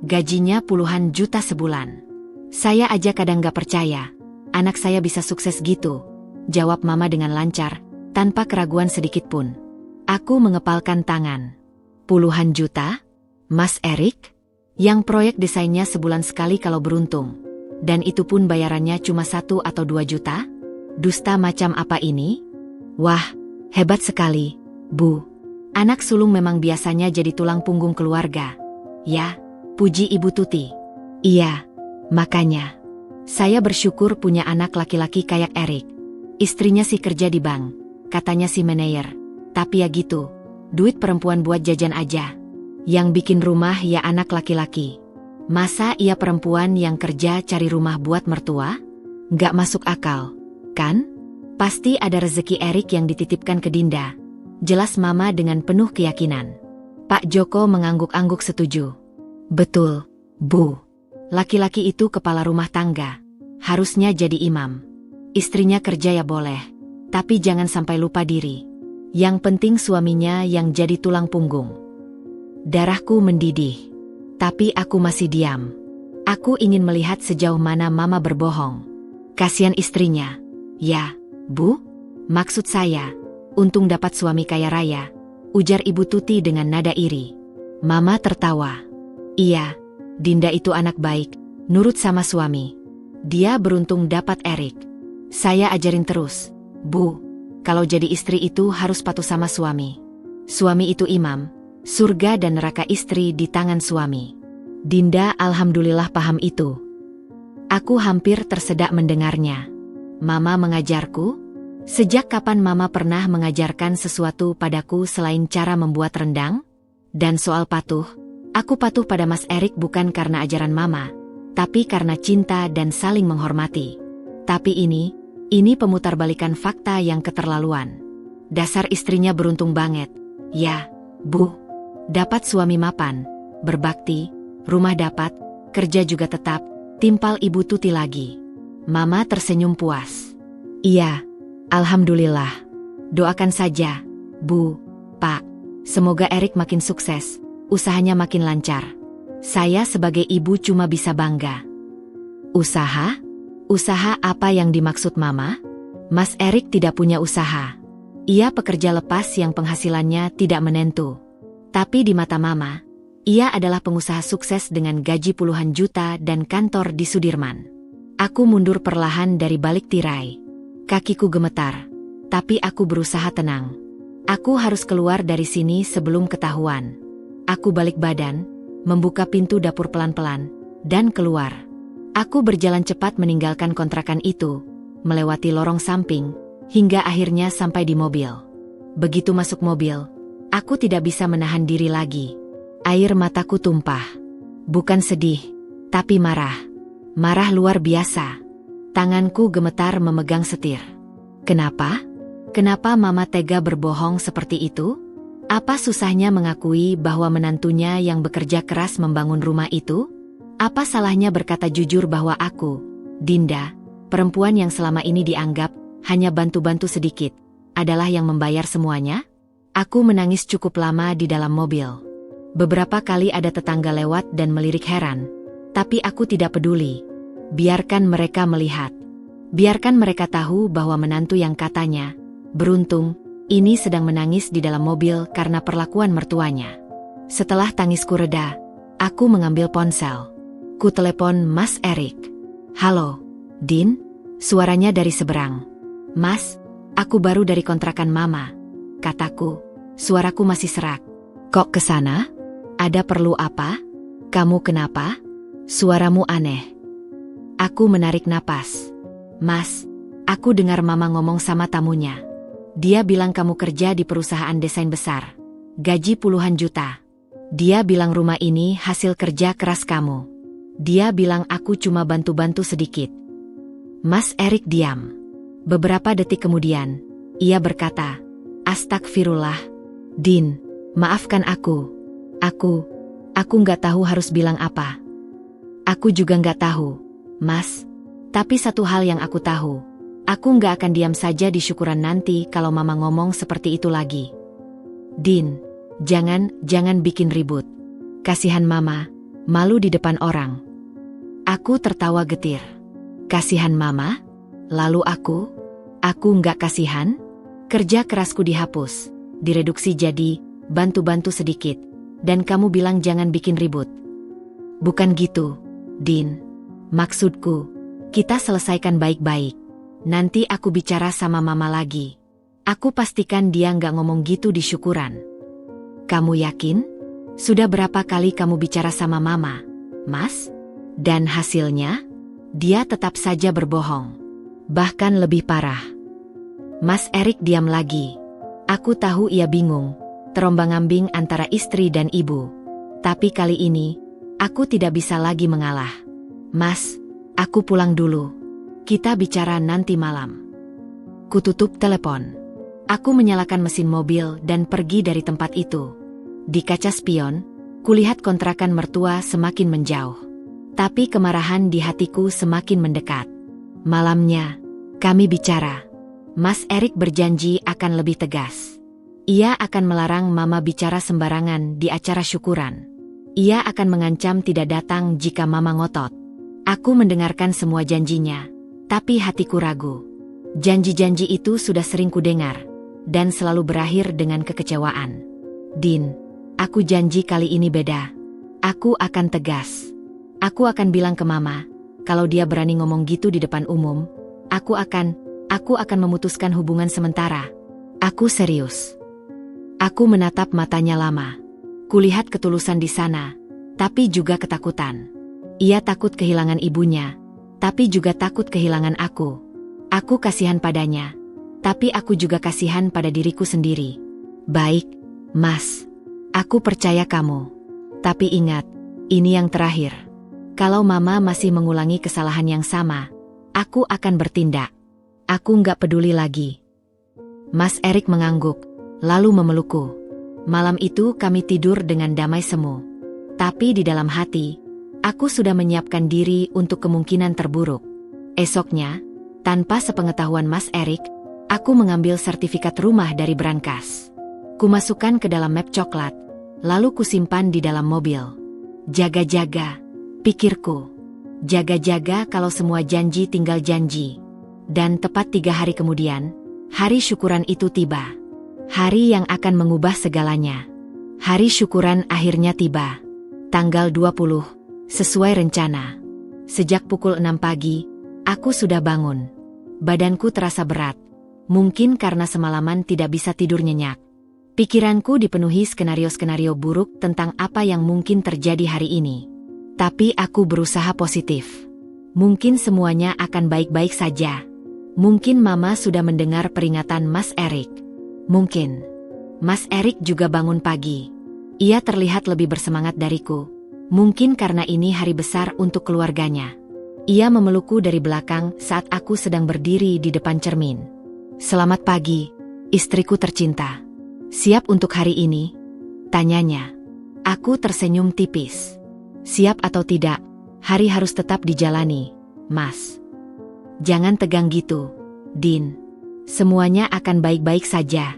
Gajinya puluhan juta sebulan." "Saya aja kadang gak percaya anak saya bisa sukses gitu," jawab Mama dengan lancar, tanpa keraguan sedikit pun. Aku mengepalkan tangan. "Puluhan juta? Mas Erik? Yang proyek desainnya sebulan sekali kalau beruntung. Dan itu pun bayarannya cuma 1 atau 2 juta? Dusta macam apa ini?" "Wah, hebat sekali, Bu. Anak sulung memang biasanya jadi tulang punggung keluarga." "Ya," puji Ibu Tuti. "Iya, makanya saya bersyukur punya anak laki-laki kayak Erik. Istrinya sih kerja di bank, katanya si manajer. Tapi ya gitu, duit perempuan buat jajan aja. Yang bikin rumah ya anak laki-laki. Masa ia perempuan yang kerja cari rumah buat mertua? Nggak masuk akal, kan? Pasti ada rezeki Erik yang dititipkan ke Dinda," jelas Mama dengan penuh keyakinan. Pak Joko mengangguk-angguk setuju. "Betul, Bu. Laki-laki itu kepala rumah tangga, harusnya jadi imam. Istrinya kerja ya boleh, tapi jangan sampai lupa diri. Yang penting suaminya yang jadi tulang punggung." Darahku mendidih, tapi aku masih diam. Aku ingin melihat sejauh mana Mama berbohong. Kasihan istrinya. "Ya, Bu, maksud saya, untung dapat suami kaya raya," ujar Ibu Tuti dengan nada iri. Mama tertawa. "Iya, Dinda itu anak baik, nurut sama suami. Dia beruntung dapat Erik. Saya ajarin terus, Bu, kalau jadi istri itu harus patuh sama suami. Suami itu imam, surga dan neraka istri di tangan suami." Dinda alhamdulillah paham itu. Aku hampir tersedak mendengarnya. Mama mengajarku? Sejak kapan Mama pernah mengajarkan sesuatu padaku selain cara membuat rendang? Dan soal patuh, aku patuh pada Mas Erik bukan karena ajaran Mama, tapi karena cinta dan saling menghormati. Tapi ini pemutarbalikan fakta yang keterlaluan. Dasar istrinya beruntung banget. Ya, Bu, dapat suami mapan, berbakti, rumah dapat, kerja juga tetap, timpal Ibu Tuti lagi. Mama tersenyum puas. "Iya, alhamdulillah. Doakan saja, Bu, Pak. Semoga Erik makin sukses, usahanya makin lancar. Saya sebagai ibu cuma bisa bangga." "Usaha? Usaha apa yang dimaksud Mama?" Mas Erik tidak punya usaha. Ia pekerja lepas yang penghasilannya tidak menentu. Tapi di mata Mama, ia adalah pengusaha sukses dengan gaji puluhan juta dan kantor di Sudirman. Aku mundur perlahan dari balik tirai. Kakiku gemetar, tapi aku berusaha tenang. Aku harus keluar dari sini sebelum ketahuan. Aku balik badan, membuka pintu dapur pelan-pelan, dan keluar. Aku berjalan cepat meninggalkan kontrakan itu, melewati lorong samping, hingga akhirnya sampai di mobil. Begitu masuk mobil, aku tidak bisa menahan diri lagi. Air mataku tumpah. Bukan sedih, tapi marah. Marah luar biasa. Tanganku gemetar memegang setir. Kenapa? Kenapa Mama tega berbohong seperti itu? Apa susahnya mengakui bahwa menantunya yang bekerja keras membangun rumah itu? Apa salahnya berkata jujur bahwa aku, Dinda, perempuan yang selama ini dianggap hanya bantu-bantu sedikit, adalah yang membayar semuanya? Aku menangis cukup lama di dalam mobil. Beberapa kali ada tetangga lewat dan melirik heran. Tapi aku tidak peduli. Biarkan mereka melihat. Biarkan mereka tahu bahwa menantu yang katanya beruntung, ini sedang menangis di dalam mobil karena perlakuan mertuanya. Setelah tangisku reda, aku mengambil ponsel. Ku telepon Mas Erik. Halo, Din? Suaranya dari seberang. Mas, aku baru dari kontrakan Mama. Kataku, suaraku masih serak. Kok kesana? Ada perlu apa? Kamu kenapa? Suaramu aneh. Aku menarik napas. Mas, aku dengar Mama ngomong sama tamunya. Dia bilang kamu kerja di perusahaan desain besar. Gaji puluhan juta. Dia bilang rumah ini hasil kerja keras kamu. Dia bilang aku cuma bantu-bantu sedikit. Mas Erik diam. Beberapa detik kemudian, ia berkata, Astagfirullah. Din, maafkan aku. Aku nggak tahu harus bilang apa. Aku juga nggak tahu, Mas. Tapi satu hal yang aku tahu. Aku nggak akan diam saja di syukuran nanti kalau Mama ngomong seperti itu lagi. Din, jangan bikin ribut. Kasihan Mama, malu di depan orang. Aku tertawa getir. Kasihan Mama? Lalu aku nggak kasihan? Kerja kerasku dihapus, direduksi jadi bantu-bantu sedikit, dan kamu bilang jangan bikin ribut. Bukan gitu, Din. Maksudku, kita selesaikan baik-baik. Nanti aku bicara sama Mama lagi. Aku pastikan dia nggak ngomong gitu di syukuran. Kamu yakin? Sudah berapa kali kamu bicara sama Mama, Mas? Dan hasilnya? Dia tetap saja berbohong. Bahkan lebih parah. Mas Erik diam lagi. Aku tahu ia bingung, terombang-ambing antara istri dan ibu. Tapi kali ini, aku tidak bisa lagi mengalah. Mas, aku pulang dulu. Kita bicara nanti malam. Kututup telepon. Aku menyalakan mesin mobil dan pergi dari tempat itu. Di kaca spion, kulihat kontrakan mertua semakin menjauh. Tapi kemarahan di hatiku semakin mendekat. Malamnya, kami bicara. Mas Erik berjanji akan lebih tegas. Ia akan melarang Mama bicara sembarangan di acara syukuran. Ia akan mengancam tidak datang jika Mama ngotot. Aku mendengarkan semua janjinya. Tapi hatiku ragu. Janji-janji itu sudah sering kudengar, dan selalu berakhir dengan kekecewaan. Din, aku janji kali ini beda. Aku akan tegas. Aku akan bilang ke Mama, kalau dia berani ngomong gitu di depan umum, aku akan memutuskan hubungan sementara. Aku serius. Aku menatap matanya lama. Kulihat ketulusan di sana, tapi juga ketakutan. Ia takut kehilangan ibunya, tapi juga takut kehilangan aku. Aku kasihan padanya, tapi aku juga kasihan pada diriku sendiri. Baik, Mas. Aku percaya kamu. Tapi ingat, ini yang terakhir. Kalau Mama masih mengulangi kesalahan yang sama, aku akan bertindak. Aku nggak peduli lagi. Mas Erik mengangguk, lalu memelukku. Malam itu kami tidur dengan damai semu. Tapi di dalam hati, aku sudah menyiapkan diri untuk kemungkinan terburuk. Esoknya, tanpa sepengetahuan Mas Erik, aku mengambil sertifikat rumah dari brankas. Kumasukkan ke dalam map coklat, lalu kusimpan di dalam mobil. Jaga-jaga, pikirku. Jaga-jaga kalau semua janji tinggal janji. Dan tepat 3 hari kemudian, hari syukuran itu tiba. Hari yang akan mengubah segalanya. Hari syukuran akhirnya tiba. Tanggal 20, sesuai rencana. Sejak pukul 6 pagi, aku sudah bangun. Badanku terasa berat. Mungkin karena semalaman tidak bisa tidur nyenyak. Pikiranku dipenuhi skenario-skenario buruk tentang apa yang mungkin terjadi hari ini. Tapi aku berusaha positif. Mungkin semuanya akan baik-baik saja. Mungkin Mama sudah mendengar peringatan Mas Erik. Mungkin. Mas Erik juga bangun pagi. Ia terlihat lebih bersemangat dariku. Mungkin karena ini hari besar untuk keluarganya. Ia memelukku dari belakang saat aku sedang berdiri di depan cermin. "Selamat pagi, istriku tercinta. Siap untuk hari ini?" tanyanya. Aku tersenyum tipis. "Siap atau tidak, hari harus tetap dijalani, Mas. Jangan tegang gitu, Din. Semuanya akan baik-baik saja.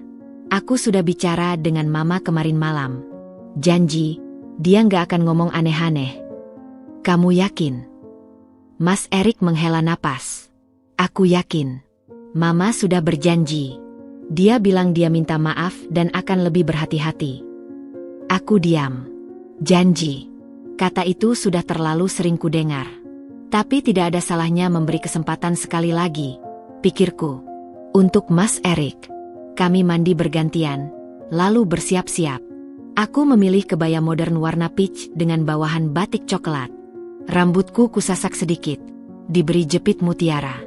Aku sudah bicara dengan Mama kemarin malam. Janji, dia nggak akan ngomong aneh-aneh." "Kamu yakin?" Mas Erik menghela napas. "Aku yakin. Mama sudah berjanji. Dia bilang dia minta maaf dan akan lebih berhati-hati." Aku diam. Janji. Kata itu sudah terlalu sering kudengar. Tapi tidak ada salahnya memberi kesempatan sekali lagi, pikirku. Untuk Mas Erik. Kami mandi bergantian, lalu bersiap-siap. Aku memilih kebaya modern warna peach dengan bawahan batik coklat. Rambutku kusasak sedikit, diberi jepit mutiara.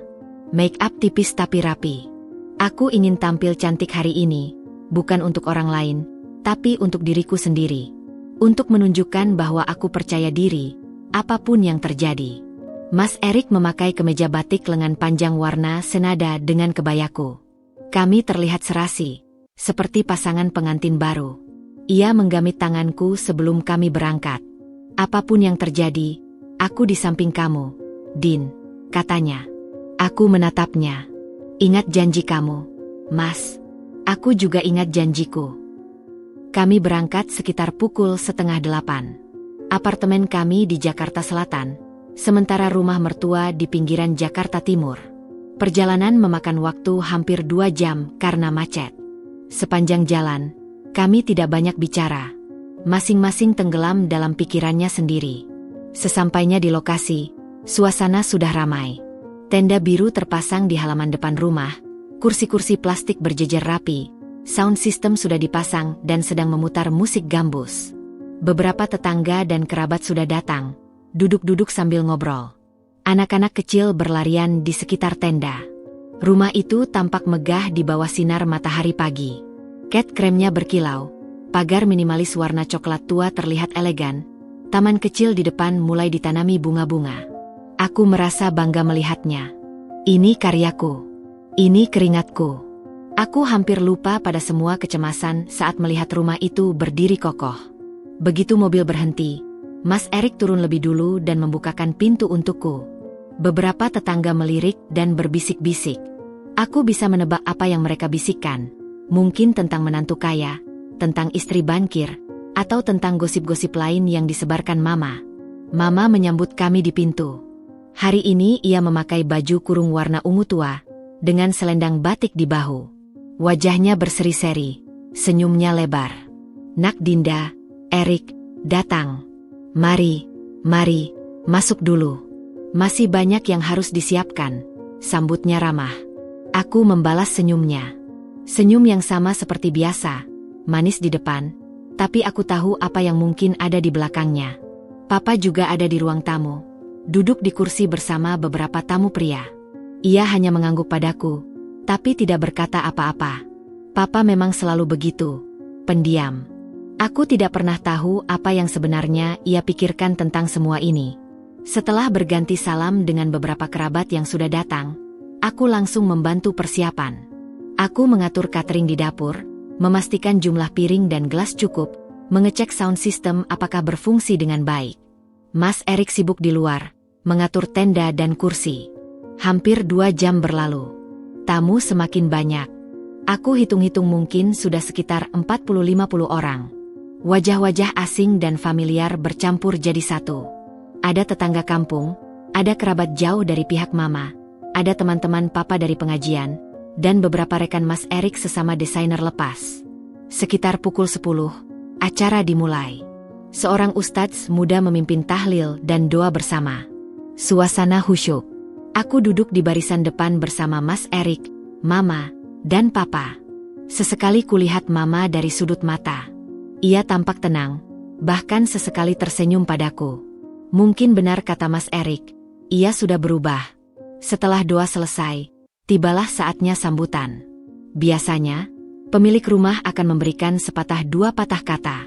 Make up tipis tapi rapi. Aku ingin tampil cantik hari ini, bukan untuk orang lain, tapi untuk diriku sendiri. Untuk menunjukkan bahwa aku percaya diri, apapun yang terjadi. Mas Erik memakai kemeja batik lengan panjang warna senada dengan kebayaku. Kami terlihat serasi, seperti pasangan pengantin baru. Ia menggamit tanganku sebelum kami berangkat. "Apapun yang terjadi, aku di samping kamu, Din," katanya. Aku menatapnya. "Ingat janji kamu, Mas." Aku juga ingat janjiku. Kami berangkat sekitar pukul 7:30. Apartemen kami di Jakarta Selatan, sementara rumah mertua di pinggiran Jakarta Timur. Perjalanan memakan waktu hampir 2 jam karena macet. Sepanjang jalan, kami tidak banyak bicara. Masing-masing tenggelam dalam pikirannya sendiri. Sesampainya di lokasi, suasana sudah ramai. Tenda biru terpasang di halaman depan rumah, kursi-kursi plastik berjejer rapi, sound system sudah dipasang dan sedang memutar musik gambus. Beberapa tetangga dan kerabat sudah datang, duduk-duduk sambil ngobrol. Anak-anak kecil berlarian di sekitar tenda. Rumah itu tampak megah di bawah sinar matahari pagi. Cat kremnya berkilau, pagar minimalis warna coklat tua terlihat elegan, taman kecil di depan mulai ditanami bunga-bunga. Aku merasa bangga melihatnya. Ini karyaku. Ini keringatku. Aku hampir lupa pada semua kecemasan saat melihat rumah itu berdiri kokoh. Begitu mobil berhenti, Mas Erik turun lebih dulu dan membukakan pintu untukku. Beberapa tetangga melirik dan berbisik-bisik. Aku bisa menebak apa yang mereka bisikkan. Mungkin tentang menantu kaya, tentang istri bankir, atau tentang gosip-gosip lain yang disebarkan Mama. Mama menyambut kami di pintu. Hari ini ia memakai baju kurung warna ungu tua, dengan selendang batik di bahu. Wajahnya berseri-seri, senyumnya lebar. "Nak Dinda, Erik, datang. Mari, masuk dulu. Masih banyak yang harus disiapkan," sambutnya ramah. Aku membalas senyumnya. Senyum yang sama seperti biasa, manis di depan, tapi aku tahu apa yang mungkin ada di belakangnya. Papa juga ada di ruang tamu, duduk di kursi bersama beberapa tamu pria. Ia hanya mengangguk padaku, tapi tidak berkata apa-apa. Papa memang selalu begitu, pendiam. Aku tidak pernah tahu apa yang sebenarnya ia pikirkan tentang semua ini. Setelah berganti salam dengan beberapa kerabat yang sudah datang, aku langsung membantu persiapan. Aku mengatur catering di dapur, memastikan jumlah piring dan gelas cukup, mengecek sound system apakah berfungsi dengan baik. Mas Erik sibuk di luar, mengatur tenda dan kursi. Hampir 2 jam berlalu. Tamu semakin banyak. Aku hitung-hitung mungkin sudah sekitar 40-50 orang. Wajah-wajah asing dan familiar bercampur jadi satu. Ada tetangga kampung, ada kerabat jauh dari pihak Mama, ada teman-teman Papa dari pengajian, dan beberapa rekan Mas Erik sesama desainer lepas. Sekitar pukul 10, acara dimulai. Seorang ustadz muda memimpin tahlil dan doa bersama. Suasana khusyuk. Aku duduk di barisan depan bersama Mas Erik, Mama, dan Papa. Sesekali kulihat Mama dari sudut mata. Ia tampak tenang, bahkan sesekali tersenyum padaku. Mungkin benar kata Mas Erik, ia sudah berubah. Setelah doa selesai, tibalah saatnya sambutan. Biasanya, pemilik rumah akan memberikan sepatah dua patah kata.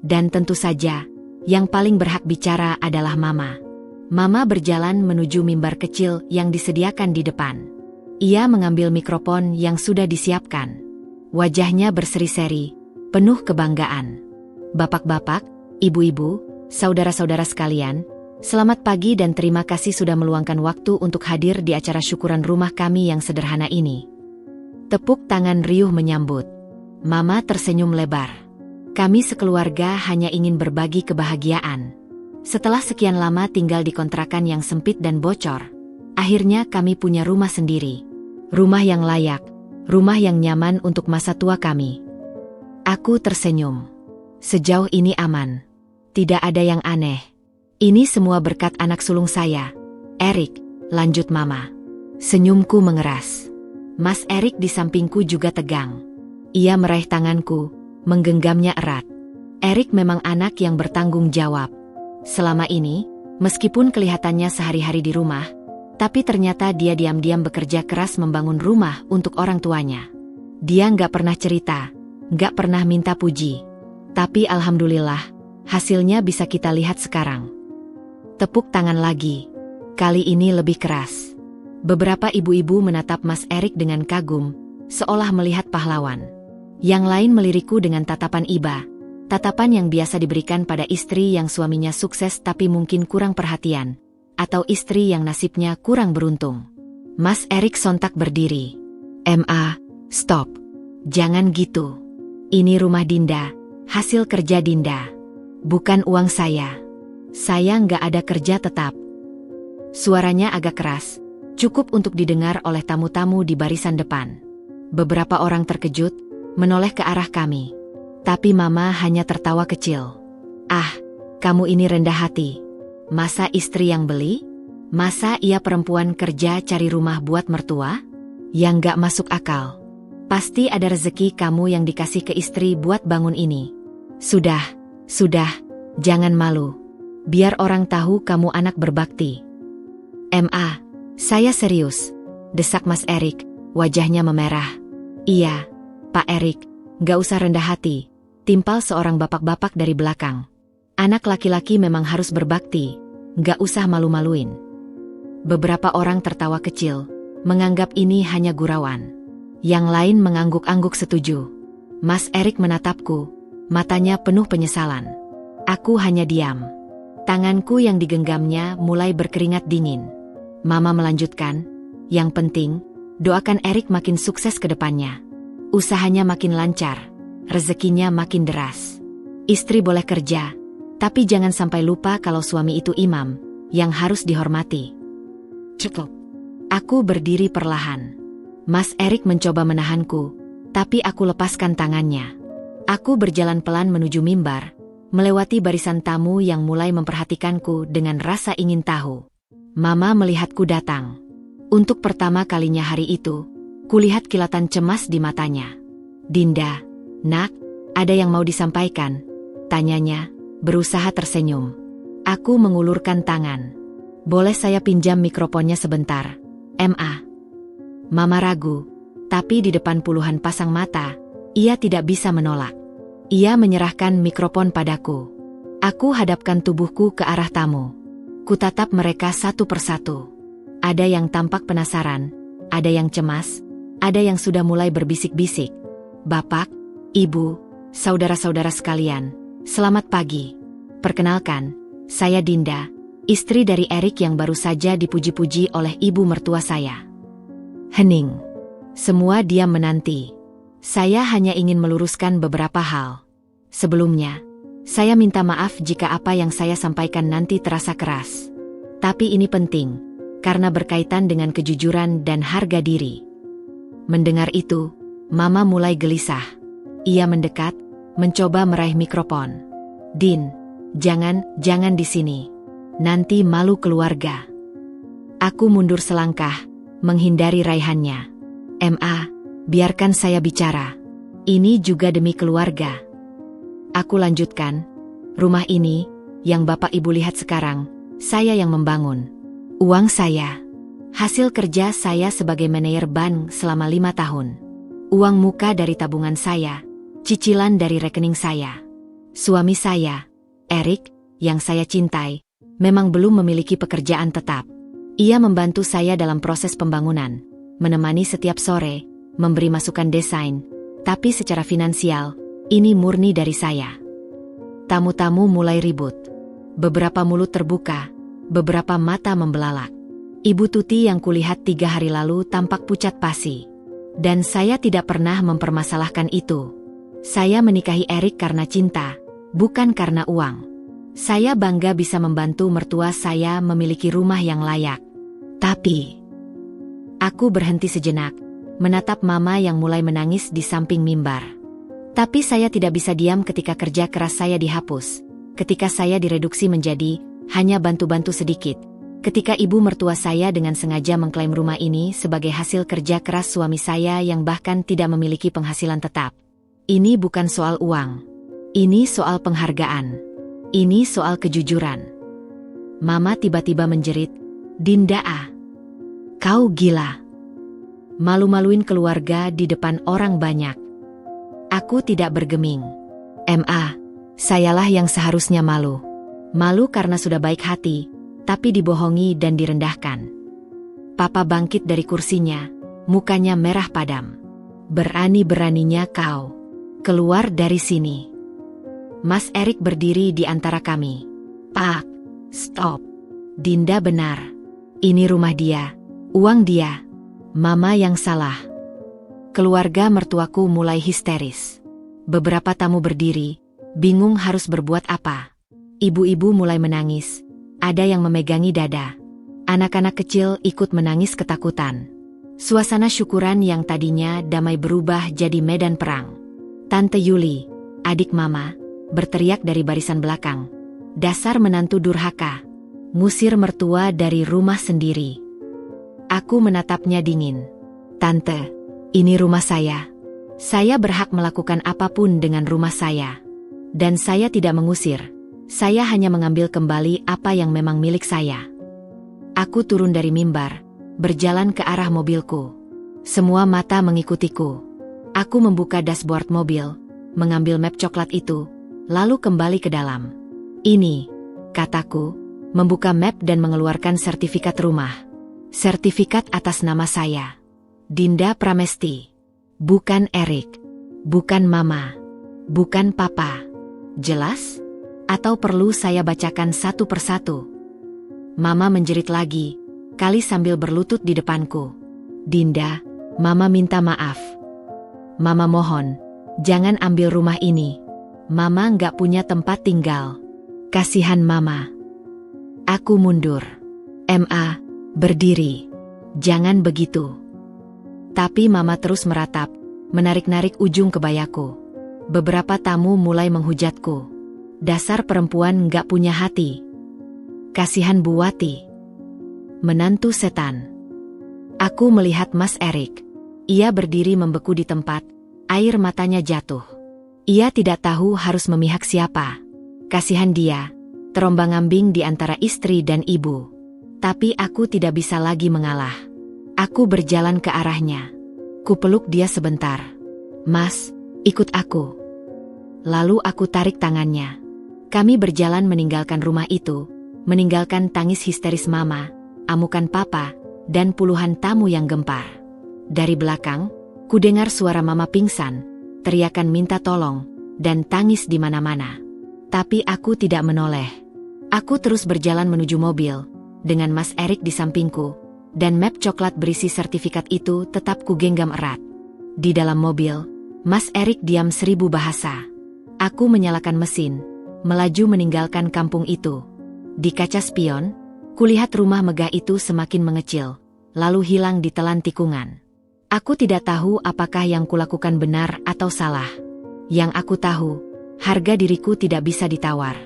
Dan tentu saja, yang paling berhak bicara adalah Mama. Mama berjalan menuju mimbar kecil yang disediakan di depan. Ia mengambil mikrofon yang sudah disiapkan. Wajahnya berseri-seri, penuh kebanggaan. Bapak-bapak, ibu-ibu, saudara-saudara sekalian, selamat pagi dan terima kasih sudah meluangkan waktu untuk hadir di acara syukuran rumah kami yang sederhana ini. Tepuk tangan riuh menyambut. Mama tersenyum lebar. Kami sekeluarga hanya ingin berbagi kebahagiaan. Setelah sekian lama tinggal di kontrakan yang sempit dan bocor, akhirnya kami punya rumah sendiri. Rumah yang layak, rumah yang nyaman untuk masa tua kami. Aku tersenyum. Sejauh ini aman. Tidak ada yang aneh. Ini semua berkat anak sulung saya, Erik, lanjut Mama. Senyumku mengeras. Mas Erik di sampingku juga tegang. Ia meraih tanganku, menggenggamnya erat. Erik memang anak yang bertanggung jawab. Selama ini, meskipun kelihatannya sehari-hari di rumah, tapi ternyata dia diam-diam bekerja keras membangun rumah untuk orang tuanya. Dia nggak pernah cerita, nggak pernah minta puji. Tapi alhamdulillah, hasilnya bisa kita lihat sekarang. Tepuk tangan lagi. Kali ini lebih keras. Beberapa ibu-ibu menatap Mas Erik dengan kagum, seolah melihat pahlawan. Yang lain melirikku dengan tatapan iba, tatapan yang biasa diberikan pada istri yang suaminya sukses tapi mungkin kurang perhatian, atau istri yang nasibnya kurang beruntung. Mas Erik sontak berdiri. "Ma, stop. Jangan gitu. Ini rumah Dinda, hasil kerja Dinda. Bukan uang saya. Saya nggak ada kerja tetap." Suaranya agak keras, cukup untuk didengar oleh tamu-tamu di barisan depan. Beberapa orang terkejut, menoleh ke arah kami. Tapi Mama hanya tertawa kecil. "Ah, kamu ini rendah hati. Masa istri yang beli? Masa ia perempuan kerja cari rumah buat mertua? Yang gak masuk akal. Pasti ada rezeki kamu yang dikasih ke istri buat bangun ini. Sudah, jangan malu. Biar orang tahu kamu anak berbakti." "Ma, saya serius," desak Mas Erik, wajahnya memerah. "Iya, Pak Erik, gak usah rendah hati," timpal seorang bapak-bapak dari belakang. "Anak laki-laki memang harus berbakti, gak usah malu-maluin." Beberapa orang tertawa kecil, menganggap ini hanya gurauan. Yang lain mengangguk-angguk setuju. Mas Erik menatapku, matanya penuh penyesalan. Aku hanya diam. Tanganku yang digenggamnya mulai berkeringat dingin. Mama melanjutkan, "Yang penting, doakan Erik makin sukses ke depannya. Usahanya makin lancar, rezekinya makin deras. Istri boleh kerja, tapi jangan sampai lupa kalau suami itu imam, yang harus dihormati." "Cukup." Aku berdiri perlahan. Mas Erik mencoba menahanku, tapi aku lepaskan tangannya. Aku berjalan pelan menuju mimbar, melewati barisan tamu yang mulai memperhatikanku dengan rasa ingin tahu. Mama melihatku datang. Untuk pertama kalinya hari itu, kulihat kilatan cemas di matanya. "Dinda, nak, ada yang mau disampaikan?" tanyanya, berusaha tersenyum. Aku mengulurkan tangan. "Boleh saya pinjam mikrofonnya sebentar, Ma?" Mama ragu, tapi di depan puluhan pasang mata, ia tidak bisa menolak. Ia menyerahkan mikrofon padaku. Aku hadapkan tubuhku ke arah tamu. Kutatap mereka satu persatu. Ada yang tampak penasaran, ada yang cemas, ada yang sudah mulai berbisik-bisik. "Bapak, Ibu, saudara-saudara sekalian, selamat pagi. Perkenalkan, saya Dinda, istri dari Erik yang baru saja dipuji-puji oleh ibu mertua saya." Hening. Semua diam menanti. Saya hanya ingin meluruskan beberapa hal. Sebelumnya, saya minta maaf jika apa yang saya sampaikan nanti terasa keras. Tapi ini penting, karena berkaitan dengan kejujuran dan harga diri. Mendengar itu, Mama mulai gelisah. Ia mendekat, mencoba meraih mikrofon. "Din, jangan di sini. Nanti malu keluarga." Aku mundur selangkah, menghindari raihannya. "Ma, biarkan saya bicara. Ini juga demi keluarga." Aku lanjutkan, "Rumah ini, yang Bapak Ibu lihat sekarang, saya yang membangun. Uang saya. Hasil kerja saya sebagai manajer bank selama 5 tahun. Uang muka dari tabungan saya, cicilan dari rekening saya. Suami saya, Erik, yang saya cintai, memang belum memiliki pekerjaan tetap. Ia membantu saya dalam proses pembangunan, menemani setiap sore, memberi masukan desain, tapi secara finansial, ini murni dari saya. Tamu-tamu mulai ribut. Beberapa mulut terbuka, beberapa mata membelalak. Ibu Tuti yang kulihat 3 hari lalu tampak pucat pasi. Dan saya tidak pernah mempermasalahkan itu. Saya menikahi Erik karena cinta, bukan karena uang. Saya bangga bisa membantu mertua saya memiliki rumah yang layak. Tapi, aku berhenti sejenak, menatap Mama yang mulai menangis di samping mimbar. Tapi saya tidak bisa diam ketika kerja keras saya dihapus, ketika saya direduksi menjadi hanya bantu-bantu sedikit, ketika ibu mertua saya dengan sengaja mengklaim rumah ini sebagai hasil kerja keras suami saya yang bahkan tidak memiliki penghasilan tetap. Ini bukan soal uang. Ini soal penghargaan. Ini soal kejujuran. Mama tiba-tiba menjerit, "Dinda ah, kau gila. Malu-maluin keluarga di depan orang banyak." Aku tidak bergeming. Sayalah yang seharusnya malu. Malu karena sudah baik hati, tapi dibohongi dan direndahkan. Papa bangkit dari kursinya, mukanya merah padam. "Berani-beraninya kau keluar dari sini." Mas Erik berdiri di antara kami. "Pak, stop. Dinda benar. Ini rumah dia, uang dia. Mama yang salah." Keluarga mertuaku mulai histeris. Beberapa tamu berdiri, bingung harus berbuat apa. Ibu-ibu mulai menangis. Ada yang memegangi dada. Anak-anak kecil ikut menangis ketakutan. Suasana syukuran yang tadinya damai berubah jadi medan perang. Tante Yuli, adik Mama, berteriak dari barisan belakang. "Dasar menantu durhaka. Ngusir mertua dari rumah sendiri." Aku menatapnya dingin. "Tante, ini rumah saya. Saya berhak melakukan apapun dengan rumah saya. Dan saya tidak mengusir. Saya hanya mengambil kembali apa yang memang milik saya." Aku turun dari mimbar, berjalan ke arah mobilku. Semua mata mengikutiku. Aku membuka dashboard mobil, mengambil map coklat itu, lalu kembali ke dalam. "Ini," kataku, membuka map dan mengeluarkan sertifikat rumah. Sertifikat atas nama saya. Dinda Pramesti. Bukan Erik. Bukan Mama. Bukan Papa. Jelas? Atau perlu saya bacakan satu persatu? Mama menjerit lagi, kali sambil berlutut di depanku. "Dinda, Mama minta maaf. Mama mohon, jangan ambil rumah ini. Mama nggak punya tempat tinggal. Kasihan Mama." Aku mundur. Berdiri. "Jangan begitu." Tapi Mama terus meratap, menarik-narik ujung kebayaku. Beberapa tamu mulai menghujatku. "Dasar perempuan nggak punya hati. Kasihan Bu Wati. Menantu setan." Aku melihat Mas Erik. Ia berdiri membeku di tempat, air matanya jatuh. Ia tidak tahu harus memihak siapa. Kasihan dia, terombang-ambing di antara istri dan ibu. Tapi aku tidak bisa lagi mengalah. Aku berjalan ke arahnya. Kupeluk dia sebentar. "Mas, ikut aku." Lalu aku tarik tangannya. Kami berjalan meninggalkan rumah itu, meninggalkan tangis histeris Mama, amukan Papa, dan puluhan tamu yang gempar. Dari belakang, kudengar suara Mama pingsan, teriakan minta tolong, dan tangis di mana-mana. Tapi aku tidak menoleh. Aku terus berjalan menuju mobil, dengan Mas Erik di sampingku, dan map coklat berisi sertifikat itu tetap kugenggam erat. Di dalam mobil, Mas Erik diam 1000 bahasa. Aku menyalakan mesin, melaju meninggalkan kampung itu. Di kaca spion, kulihat rumah megah itu semakin mengecil, lalu hilang ditelan tikungan. Aku tidak tahu apakah yang kulakukan benar atau salah. Yang aku tahu, harga diriku tidak bisa ditawar.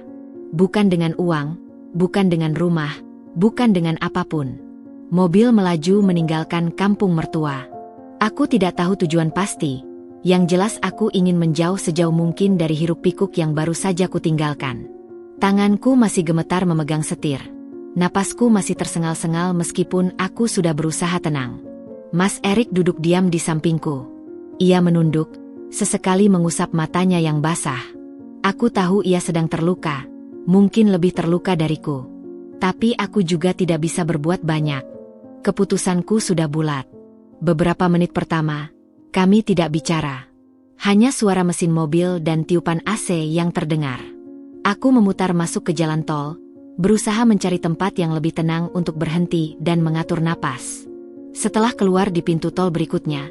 Bukan dengan uang, bukan dengan rumah, bukan dengan apapun. Mobil melaju meninggalkan kampung mertua. Aku tidak tahu tujuan pasti. Yang jelas aku ingin menjauh sejauh mungkin dari hiruk-pikuk yang baru saja kutinggalkan. Tanganku masih gemetar memegang setir. Napasku masih tersengal-sengal meskipun aku sudah berusaha tenang. Mas Erik duduk diam di sampingku. Ia menunduk, sesekali mengusap matanya yang basah. Aku tahu ia sedang terluka, mungkin lebih terluka dariku. Tapi aku juga tidak bisa berbuat banyak. Keputusanku sudah bulat. Beberapa menit pertama, kami tidak bicara. Hanya suara mesin mobil dan tiupan AC yang terdengar. Aku memutar masuk ke jalan tol, berusaha mencari tempat yang lebih tenang untuk berhenti dan mengatur napas. Setelah keluar di pintu tol berikutnya,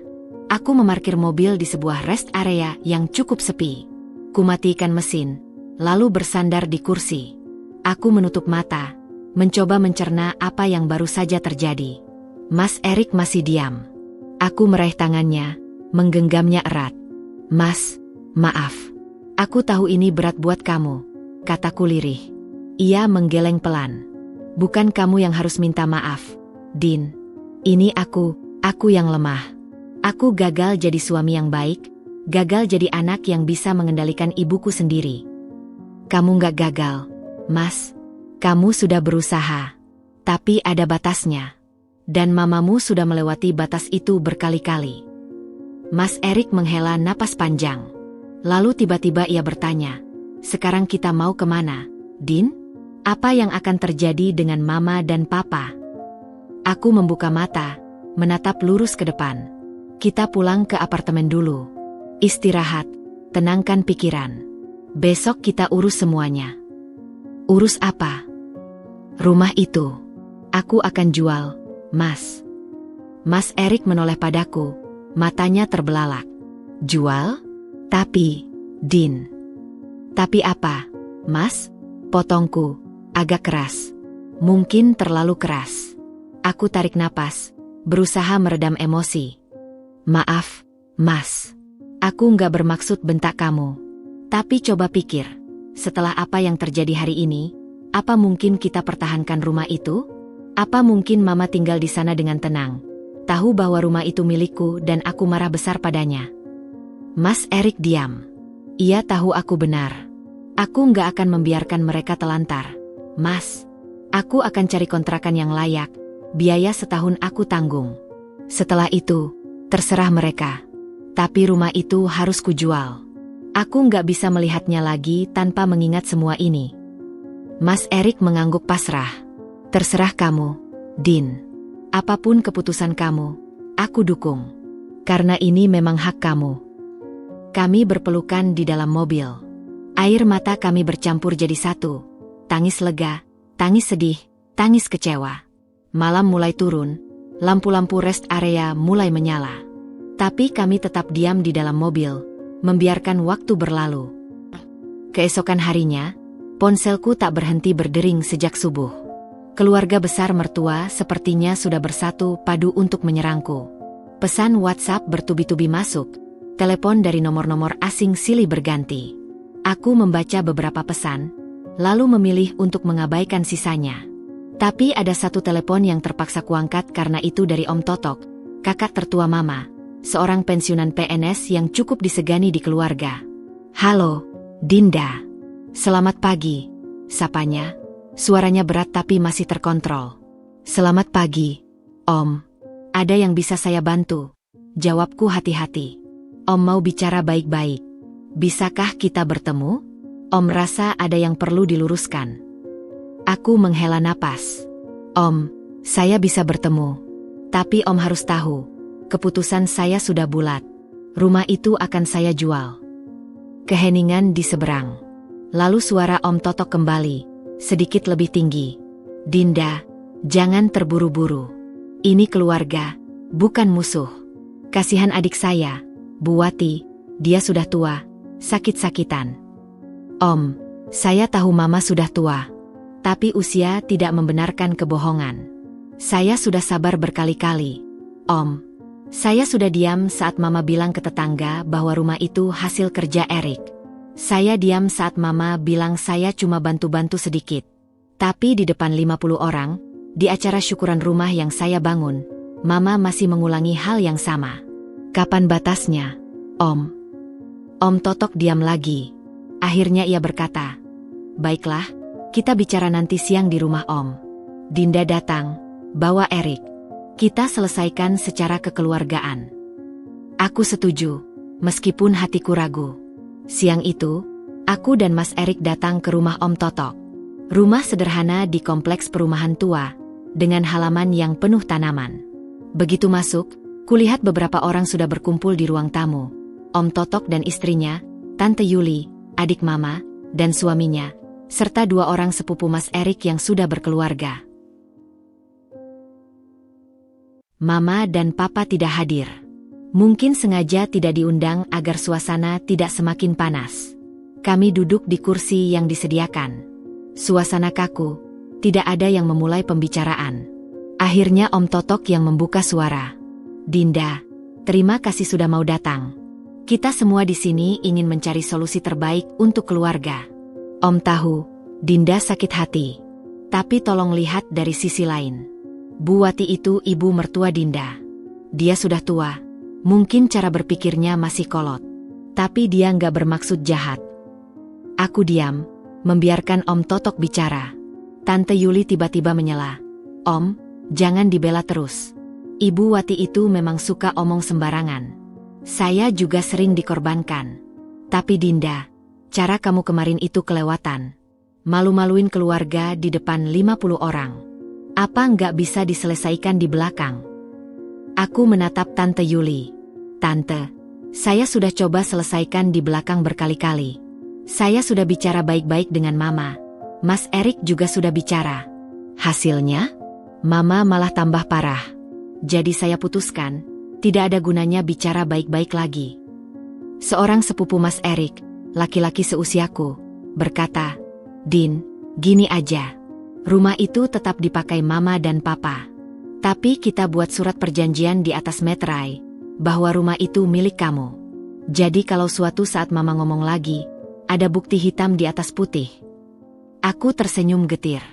aku memarkir mobil di sebuah rest area yang cukup sepi. Kumatikan mesin, lalu bersandar di kursi. Aku menutup mata, mencoba mencerna apa yang baru saja terjadi. Mas Erik masih diam. Aku meraih tangannya, menggenggamnya erat. Mas, maaf. Aku tahu ini berat buat kamu, kataku lirih. Ia menggeleng pelan. Bukan kamu yang harus minta maaf, Din. Ini aku yang lemah. Aku gagal jadi suami yang baik, gagal jadi anak yang bisa mengendalikan ibuku sendiri. Kamu nggak gagal, Mas. Kamu sudah berusaha. Tapi ada batasnya. Dan mamamu sudah melewati batas itu berkali-kali. Mas Erik menghela napas panjang. Lalu tiba-tiba ia bertanya, sekarang kita mau kemana, Din? Apa yang akan terjadi dengan mama dan papa? Aku membuka mata, menatap lurus ke depan. Kita pulang ke apartemen dulu. Istirahat, tenangkan pikiran. Besok kita urus semuanya. Urus apa? Rumah itu. Aku akan jual, Mas. Mas Erik menoleh padaku, matanya terbelalak. Jual? Tapi, Din. Tapi apa, Mas? Potongku, agak keras. Mungkin terlalu keras. Aku tarik napas, berusaha meredam emosi. Maaf, Mas. Aku nggak bermaksud bentak kamu. Tapi coba pikir, setelah apa yang terjadi hari ini, apa mungkin kita pertahankan rumah itu? Apa mungkin mama tinggal di sana dengan tenang? Tahu bahwa rumah itu milikku dan aku marah besar padanya. Mas Erik diam. Ia tahu aku benar. Aku nggak akan membiarkan mereka telantar. Mas, aku akan cari kontrakan yang layak. Biaya setahun aku tanggung. Setelah itu, terserah mereka. Tapi rumah itu harus kujual. Aku nggak bisa melihatnya lagi tanpa mengingat semua ini. Mas Erik mengangguk pasrah. Terserah kamu, Din. Apapun keputusan kamu, aku dukung. Karena ini memang hak kamu. Kami berpelukan di dalam mobil. Air mata kami bercampur jadi satu. Tangis lega, tangis sedih, tangis kecewa. Malam mulai turun, lampu-lampu rest area mulai menyala. Tapi kami tetap diam di dalam mobil, membiarkan waktu berlalu. Keesokan harinya, ponselku tak berhenti berdering sejak subuh. Keluarga besar mertua sepertinya sudah bersatu padu untuk menyerangku. Pesan WhatsApp bertubi-tubi masuk, telepon dari nomor-nomor asing silih berganti. Aku membaca beberapa pesan, lalu memilih untuk mengabaikan sisanya. Tapi ada satu telepon yang terpaksa kuangkat karena itu dari Om Totok, kakak tertua Mama, seorang pensiunan PNS yang cukup disegani di keluarga. Halo, Dinda. Selamat pagi, sapanya. Suaranya berat tapi masih terkontrol. Selamat pagi, Om. Ada yang bisa saya bantu? Jawabku hati-hati. Om mau bicara baik-baik. Bisakah kita bertemu? Om rasa ada yang perlu diluruskan. Aku menghela napas. Om, saya bisa bertemu. Tapi Om harus tahu, keputusan saya sudah bulat. Rumah itu akan saya jual. Keheningan di seberang. Lalu suara Om Totok kembali, sedikit lebih tinggi. Dinda, jangan terburu-buru. Ini keluarga, bukan musuh. Kasihan adik saya, Bu Wati, dia sudah tua, sakit-sakitan. Om, saya tahu Mama sudah tua. Tapi usia tidak membenarkan kebohongan. Saya sudah sabar berkali-kali. Om, saya sudah diam saat Mama bilang ke tetangga bahwa rumah itu hasil kerja Erik. Saya diam saat Mama bilang saya cuma bantu-bantu sedikit. Tapi di depan 50 orang, di acara syukuran rumah yang saya bangun, Mama masih mengulangi hal yang sama. Kapan batasnya, Om? Om Totok diam lagi. Akhirnya ia berkata, baiklah, kita bicara nanti siang di rumah Om. Dinda datang, bawa Erik. Kita selesaikan secara kekeluargaan. Aku setuju, meskipun hatiku ragu. Siang itu, aku dan Mas Erik datang ke rumah Om Totok. Rumah sederhana di kompleks perumahan tua, dengan halaman yang penuh tanaman. Begitu masuk, kulihat beberapa orang sudah berkumpul di ruang tamu. Om Totok dan istrinya, Tante Yuli, adik Mama, dan suaminya, serta 2 orang sepupu Mas Erik yang sudah berkeluarga. Mama dan Papa tidak hadir. Mungkin sengaja tidak diundang agar suasana tidak semakin panas. Kami duduk di kursi yang disediakan. Suasana kaku, tidak ada yang memulai pembicaraan. Akhirnya Om Totok yang membuka suara. Dinda, terima kasih sudah mau datang. Kita semua di sini ingin mencari solusi terbaik untuk keluarga. Om tahu, Dinda sakit hati. Tapi tolong lihat dari sisi lain. Bu Wati itu ibu mertua Dinda. Dia sudah tua. Mungkin cara berpikirnya masih kolot. Tapi dia nggak bermaksud jahat. Aku diam, membiarkan Om Totok bicara. Tante Yuli tiba-tiba menyela. Om, jangan dibela terus. Ibu Wati itu memang suka omong sembarangan. Saya juga sering dikorbankan. Tapi Dinda, cara kamu kemarin itu kelewatan. Malu-maluin keluarga di depan 50 orang. Apa nggak bisa diselesaikan di belakang? Aku menatap Tante Yuli. Tante, saya sudah coba selesaikan di belakang berkali-kali. Saya sudah bicara baik-baik dengan Mama. Mas Erik juga sudah bicara. Hasilnya, Mama malah tambah parah. Jadi saya putuskan, tidak ada gunanya bicara baik-baik lagi. Seorang sepupu Mas Erik, laki-laki seusiaku, berkata, Din, gini aja. Rumah itu tetap dipakai Mama dan Papa. Tapi kita buat surat perjanjian di atas meterai, bahwa rumah itu milik kamu. Jadi kalau suatu saat Mama ngomong lagi, ada bukti hitam di atas putih. Aku tersenyum getir.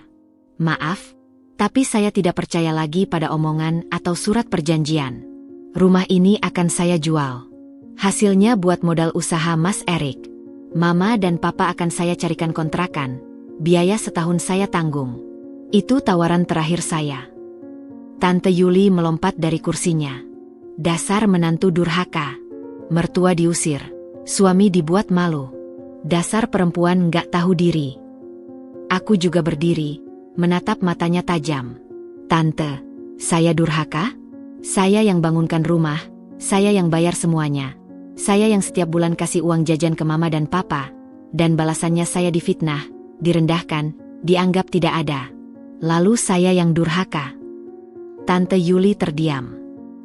Maaf, tapi saya tidak percaya lagi pada omongan atau surat perjanjian. Rumah ini akan saya jual. Hasilnya buat modal usaha Mas Erik. Mama dan Papa akan saya carikan kontrakan. Biaya setahun saya tanggung. Itu tawaran terakhir saya. Tante Yuli melompat dari kursinya. Dasar menantu durhaka. Mertua diusir. Suami dibuat malu. Dasar perempuan nggak tahu diri. Aku juga berdiri, menatap matanya tajam. Tante, saya durhaka? Saya yang bangunkan rumah, saya yang bayar semuanya. Saya yang setiap bulan kasih uang jajan ke Mama dan Papa. Dan balasannya saya difitnah, direndahkan, dianggap tidak ada. Lalu saya yang durhaka. Tante Yuli terdiam.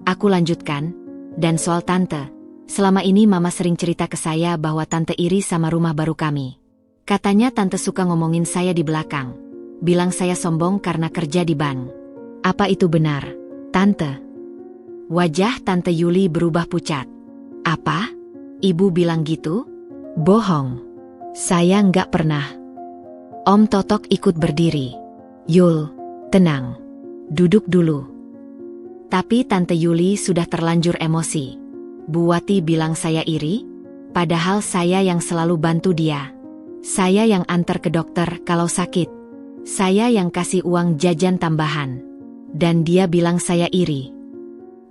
Aku lanjutkan, dan soal Tante, selama ini Mama sering cerita ke saya bahwa Tante iri sama rumah baru kami. Katanya Tante suka ngomongin saya di belakang. Bilang saya sombong karena kerja di bank. Apa itu benar, Tante? Wajah Tante Yuli berubah pucat. Apa? Ibu bilang gitu? Bohong. Saya nggak pernah. Om Totok ikut berdiri. Yul, tenang. Duduk dulu. Tapi Tante Yuli sudah terlanjur emosi. Bu Wati bilang saya iri? Padahal saya yang selalu bantu dia. Saya yang antar ke dokter kalau sakit. Saya yang kasih uang jajan tambahan. Dan dia bilang saya iri.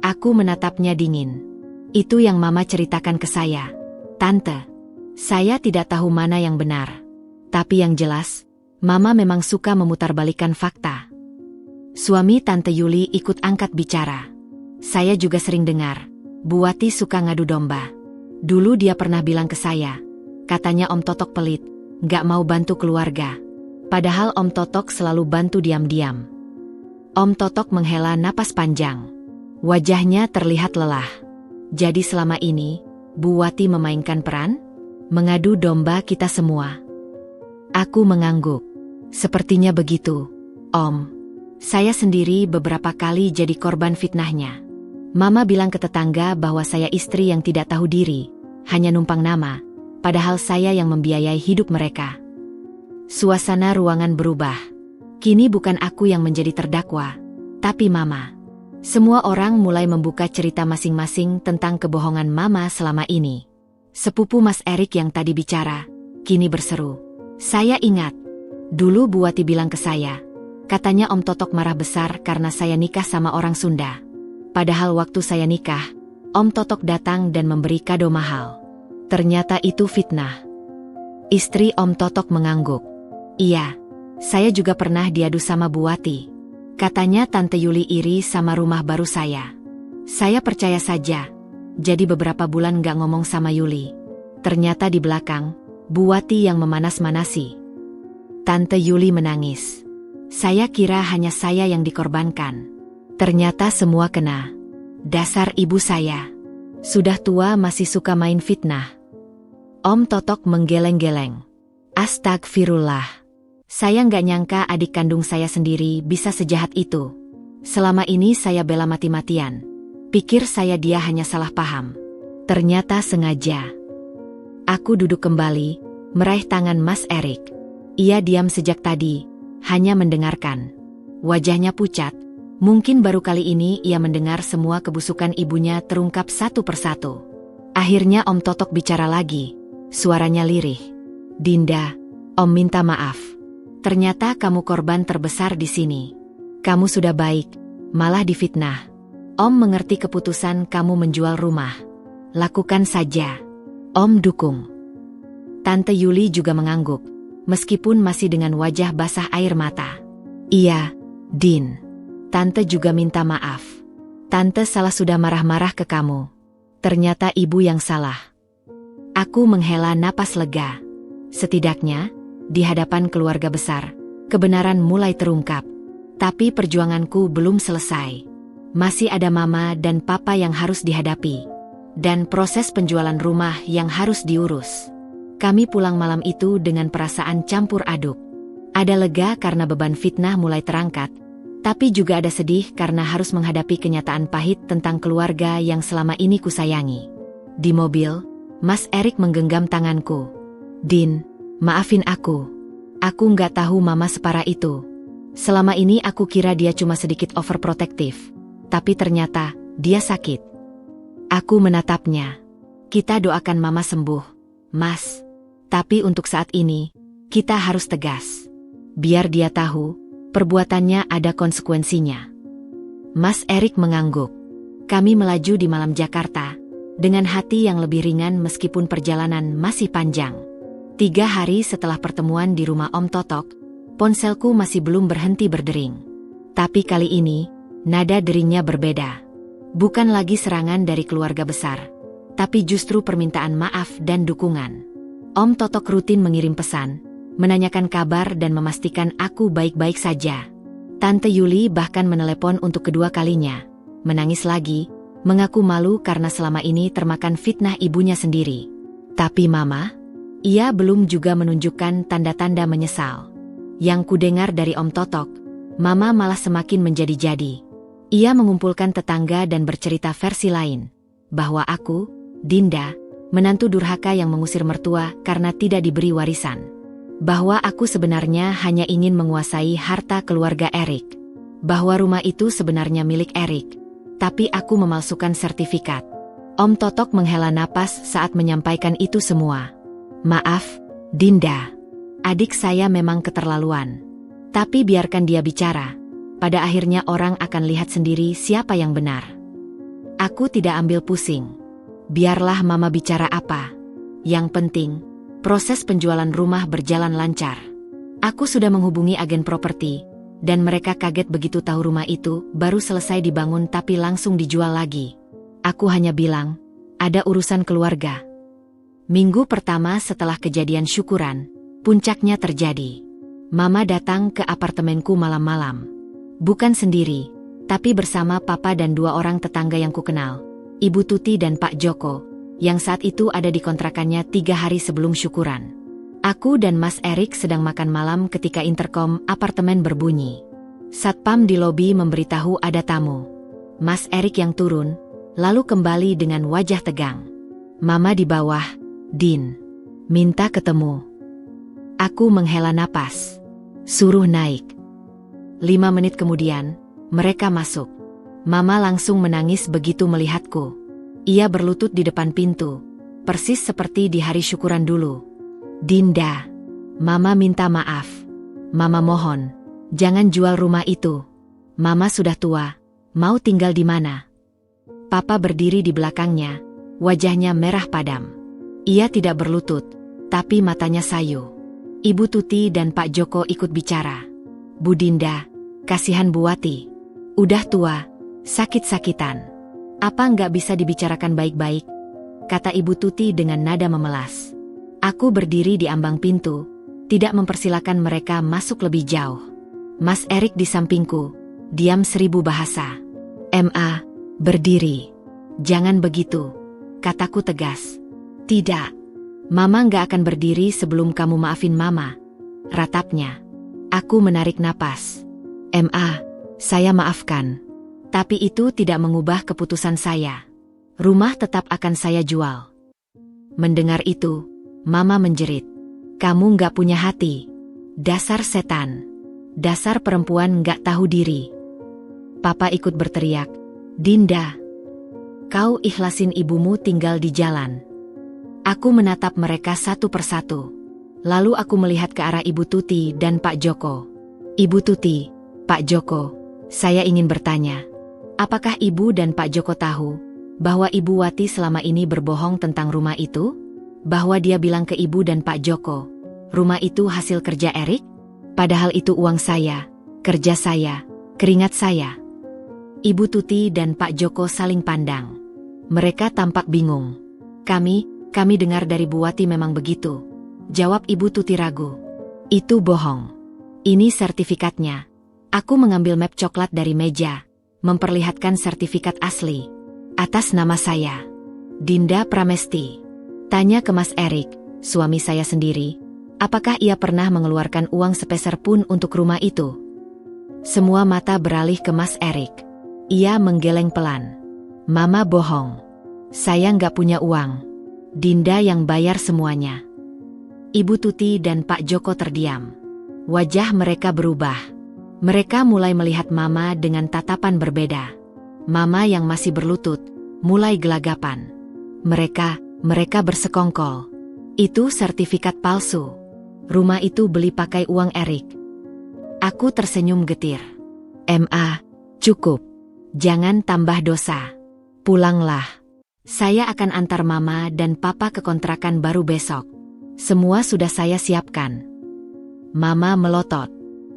Aku menatapnya dingin. Itu yang Mama ceritakan ke saya. Tante, saya tidak tahu mana yang benar. Tapi yang jelas, Mama memang suka memutarbalikkan fakta. Suami Tante Yuli ikut angkat bicara. Saya juga sering dengar, Bu Wati suka ngadu domba. Dulu dia pernah bilang ke saya, katanya Om Totok pelit, nggak mau bantu keluarga. Padahal Om Totok selalu bantu diam-diam. Om Totok menghela napas panjang. Wajahnya terlihat lelah. Jadi selama ini, Bu Wati memainkan peran? Mengadu domba kita semua. Aku mengangguk. Sepertinya begitu, Om. Saya sendiri beberapa kali jadi korban fitnahnya. Mama bilang ke tetangga bahwa saya istri yang tidak tahu diri, hanya numpang nama, padahal saya yang membiayai hidup mereka. Suasana ruangan berubah. Kini bukan aku yang menjadi terdakwa, tapi Mama. Semua orang mulai membuka cerita masing-masing tentang kebohongan Mama selama ini. Sepupu Mas Erik yang tadi bicara, kini berseru. Saya ingat. Dulu Bu Wati bilang ke saya, katanya Om Totok marah besar karena saya nikah sama orang Sunda. Padahal waktu saya nikah, Om Totok datang dan memberi kado mahal. Ternyata itu fitnah. Istri Om Totok mengangguk. Iya, saya juga pernah diadu sama Bu Wati. Katanya Tante Yuli iri sama rumah baru saya. Saya percaya saja. Jadi beberapa bulan gak ngomong sama Yuli. Ternyata di belakang, Bu Wati yang memanas-manasi. Tante Yuli menangis. Saya kira hanya saya yang dikorbankan. Ternyata semua kena. Dasar ibu saya. Sudah tua masih suka main fitnah. Om Totok menggeleng-geleng. Astagfirullah. Saya nggak nyangka adik kandung saya sendiri bisa sejahat itu. Selama ini saya bela mati-matian. Pikir saya dia hanya salah paham. Ternyata sengaja. Aku duduk kembali, meraih tangan Mas Erik. Ia diam sejak tadi, hanya mendengarkan. Wajahnya pucat. Mungkin baru kali ini ia mendengar semua kebusukan ibunya terungkap satu persatu. Akhirnya Om Totok bicara lagi. Suaranya lirih. Dinda, Om minta maaf. Ternyata kamu korban terbesar di sini. Kamu sudah baik, malah difitnah. Om mengerti keputusan kamu menjual rumah. Lakukan saja. Om dukung. Tante Yuli juga mengangguk, meskipun masih dengan wajah basah air mata. Iya, Din. Tante juga minta maaf. Tante salah sudah marah-marah ke kamu. Ternyata ibu yang salah. Aku menghela napas lega. Setidaknya, di hadapan keluarga besar, kebenaran mulai terungkap. Tapi perjuanganku belum selesai. Masih ada mama dan papa yang harus dihadapi. Dan proses penjualan rumah yang harus diurus. Kami pulang malam itu dengan perasaan campur aduk. Ada lega karena beban fitnah mulai terangkat. Tapi juga ada sedih karena harus menghadapi kenyataan pahit tentang keluarga yang selama ini kusayangi. Di mobil, Mas Erik menggenggam tanganku. Din, maafin aku. Aku nggak tahu mama separah itu. Selama ini aku kira dia cuma sedikit overprotective. Tapi ternyata, dia sakit. Aku menatapnya. Kita doakan mama sembuh, Mas. Tapi untuk saat ini, kita harus tegas. Biar dia tahu, perbuatannya ada konsekuensinya. Mas Erik mengangguk. Kami melaju di malam Jakarta, dengan hati yang lebih ringan meskipun perjalanan masih panjang. 3 hari setelah pertemuan di rumah Om Totok, ponselku masih belum berhenti berdering. Tapi kali ini, nada deringnya berbeda. Bukan lagi serangan dari keluarga besar, tapi justru permintaan maaf dan dukungan. Om Totok rutin mengirim pesan, menanyakan kabar dan memastikan aku baik-baik saja. Tante Yuli bahkan menelepon untuk kedua kalinya. Menangis lagi, mengaku malu karena selama ini termakan fitnah ibunya sendiri. Tapi mama, ia belum juga menunjukkan tanda-tanda menyesal. Yang kudengar dari Om Totok, mama malah semakin menjadi-jadi. Ia mengumpulkan tetangga dan bercerita versi lain. Bahwa aku, Dinda, menantu durhaka yang mengusir mertua karena tidak diberi warisan. Bahwa aku sebenarnya hanya ingin menguasai harta keluarga Erik. Bahwa rumah itu sebenarnya milik Erik. Tapi aku memalsukan sertifikat. Om Totok menghela napas saat menyampaikan itu semua. Maaf, Dinda. Adik saya memang keterlaluan. Tapi biarkan dia bicara. Pada akhirnya orang akan lihat sendiri siapa yang benar. Aku tidak ambil pusing. Biarlah mama bicara apa. Yang penting, proses penjualan rumah berjalan lancar. Aku sudah menghubungi agen properti, dan mereka kaget begitu tahu rumah itu baru selesai dibangun tapi langsung dijual lagi. Aku hanya bilang, ada urusan keluarga. Minggu pertama setelah kejadian syukuran, puncaknya terjadi. Mama datang ke apartemenku malam-malam. Bukan sendiri, tapi bersama papa dan 2 orang tetangga yang kukenal, Ibu Tuti dan Pak Joko, yang saat itu ada di kontrakannya 3 hari sebelum syukuran. Aku dan Mas Erik sedang makan malam ketika interkom apartemen berbunyi. Satpam di lobi memberitahu ada tamu. Mas Erik yang turun, lalu kembali dengan wajah tegang. Mama di bawah, Din. Minta ketemu. Aku menghela napas. Suruh naik. 5 menit kemudian, mereka masuk. Mama langsung menangis begitu melihatku. Ia berlutut di depan pintu, persis seperti di hari syukuran dulu. Dinda, Mama minta maaf. Mama mohon, jangan jual rumah itu. Mama sudah tua, mau tinggal di mana? Papa berdiri di belakangnya, wajahnya merah padam. Ia tidak berlutut, tapi matanya sayu. Ibu Tuti dan Pak Joko ikut bicara. Bu Dinda, kasihan Bu Wati. Udah tua, sakit-sakitan. Apa nggak bisa dibicarakan baik-baik? Kata Ibu Tuti dengan nada memelas. Aku berdiri di ambang pintu, tidak mempersilakan mereka masuk lebih jauh. Mas Erik di sampingku, diam 1000 bahasa. Ma, berdiri. Jangan begitu, kataku tegas. Tidak, Mama nggak akan berdiri sebelum kamu maafin Mama, ratapnya. Aku menarik napas. Ma, saya maafkan. Tapi itu tidak mengubah keputusan saya. Rumah tetap akan saya jual. Mendengar itu, Mama menjerit. Kamu nggak punya hati. Dasar setan. Dasar perempuan nggak tahu diri. Papa ikut berteriak. Dinda, kau ikhlasin ibumu tinggal di jalan. Aku menatap mereka satu persatu. Lalu aku melihat ke arah Ibu Tuti dan Pak Joko. Ibu Tuti, Pak Joko, saya ingin bertanya. Apakah Ibu dan Pak Joko tahu bahwa Ibu Wati selama ini berbohong tentang rumah itu? Bahwa dia bilang ke Ibu dan Pak Joko, rumah itu hasil kerja Erik? Padahal itu uang saya, kerja saya, keringat saya. Ibu Tuti dan Pak Joko saling pandang. Mereka tampak bingung. Kami dengar dari Bu Wati memang begitu. Jawab Ibu Tuti ragu. Itu bohong. Ini sertifikatnya. Aku mengambil map coklat dari meja, memperlihatkan sertifikat asli. Atas nama saya, Dinda Pramesti. Tanya ke Mas Erik, suami saya sendiri, apakah ia pernah mengeluarkan uang sepeser pun untuk rumah itu? Semua mata beralih ke Mas Erik. Ia menggeleng pelan. Mama bohong. Saya nggak punya uang. Dinda yang bayar semuanya. Ibu Tuti dan Pak Joko terdiam. Wajah mereka berubah. Mereka mulai melihat Mama dengan tatapan berbeda. Mama yang masih berlutut, mulai gelagapan. Mereka bersekongkol. Itu sertifikat palsu. Rumah itu beli pakai uang Erik. Aku tersenyum getir. Ma, cukup. Jangan tambah dosa. Pulanglah. Saya akan antar Mama dan Papa ke kontrakan baru besok. Semua sudah saya siapkan. Mama melotot.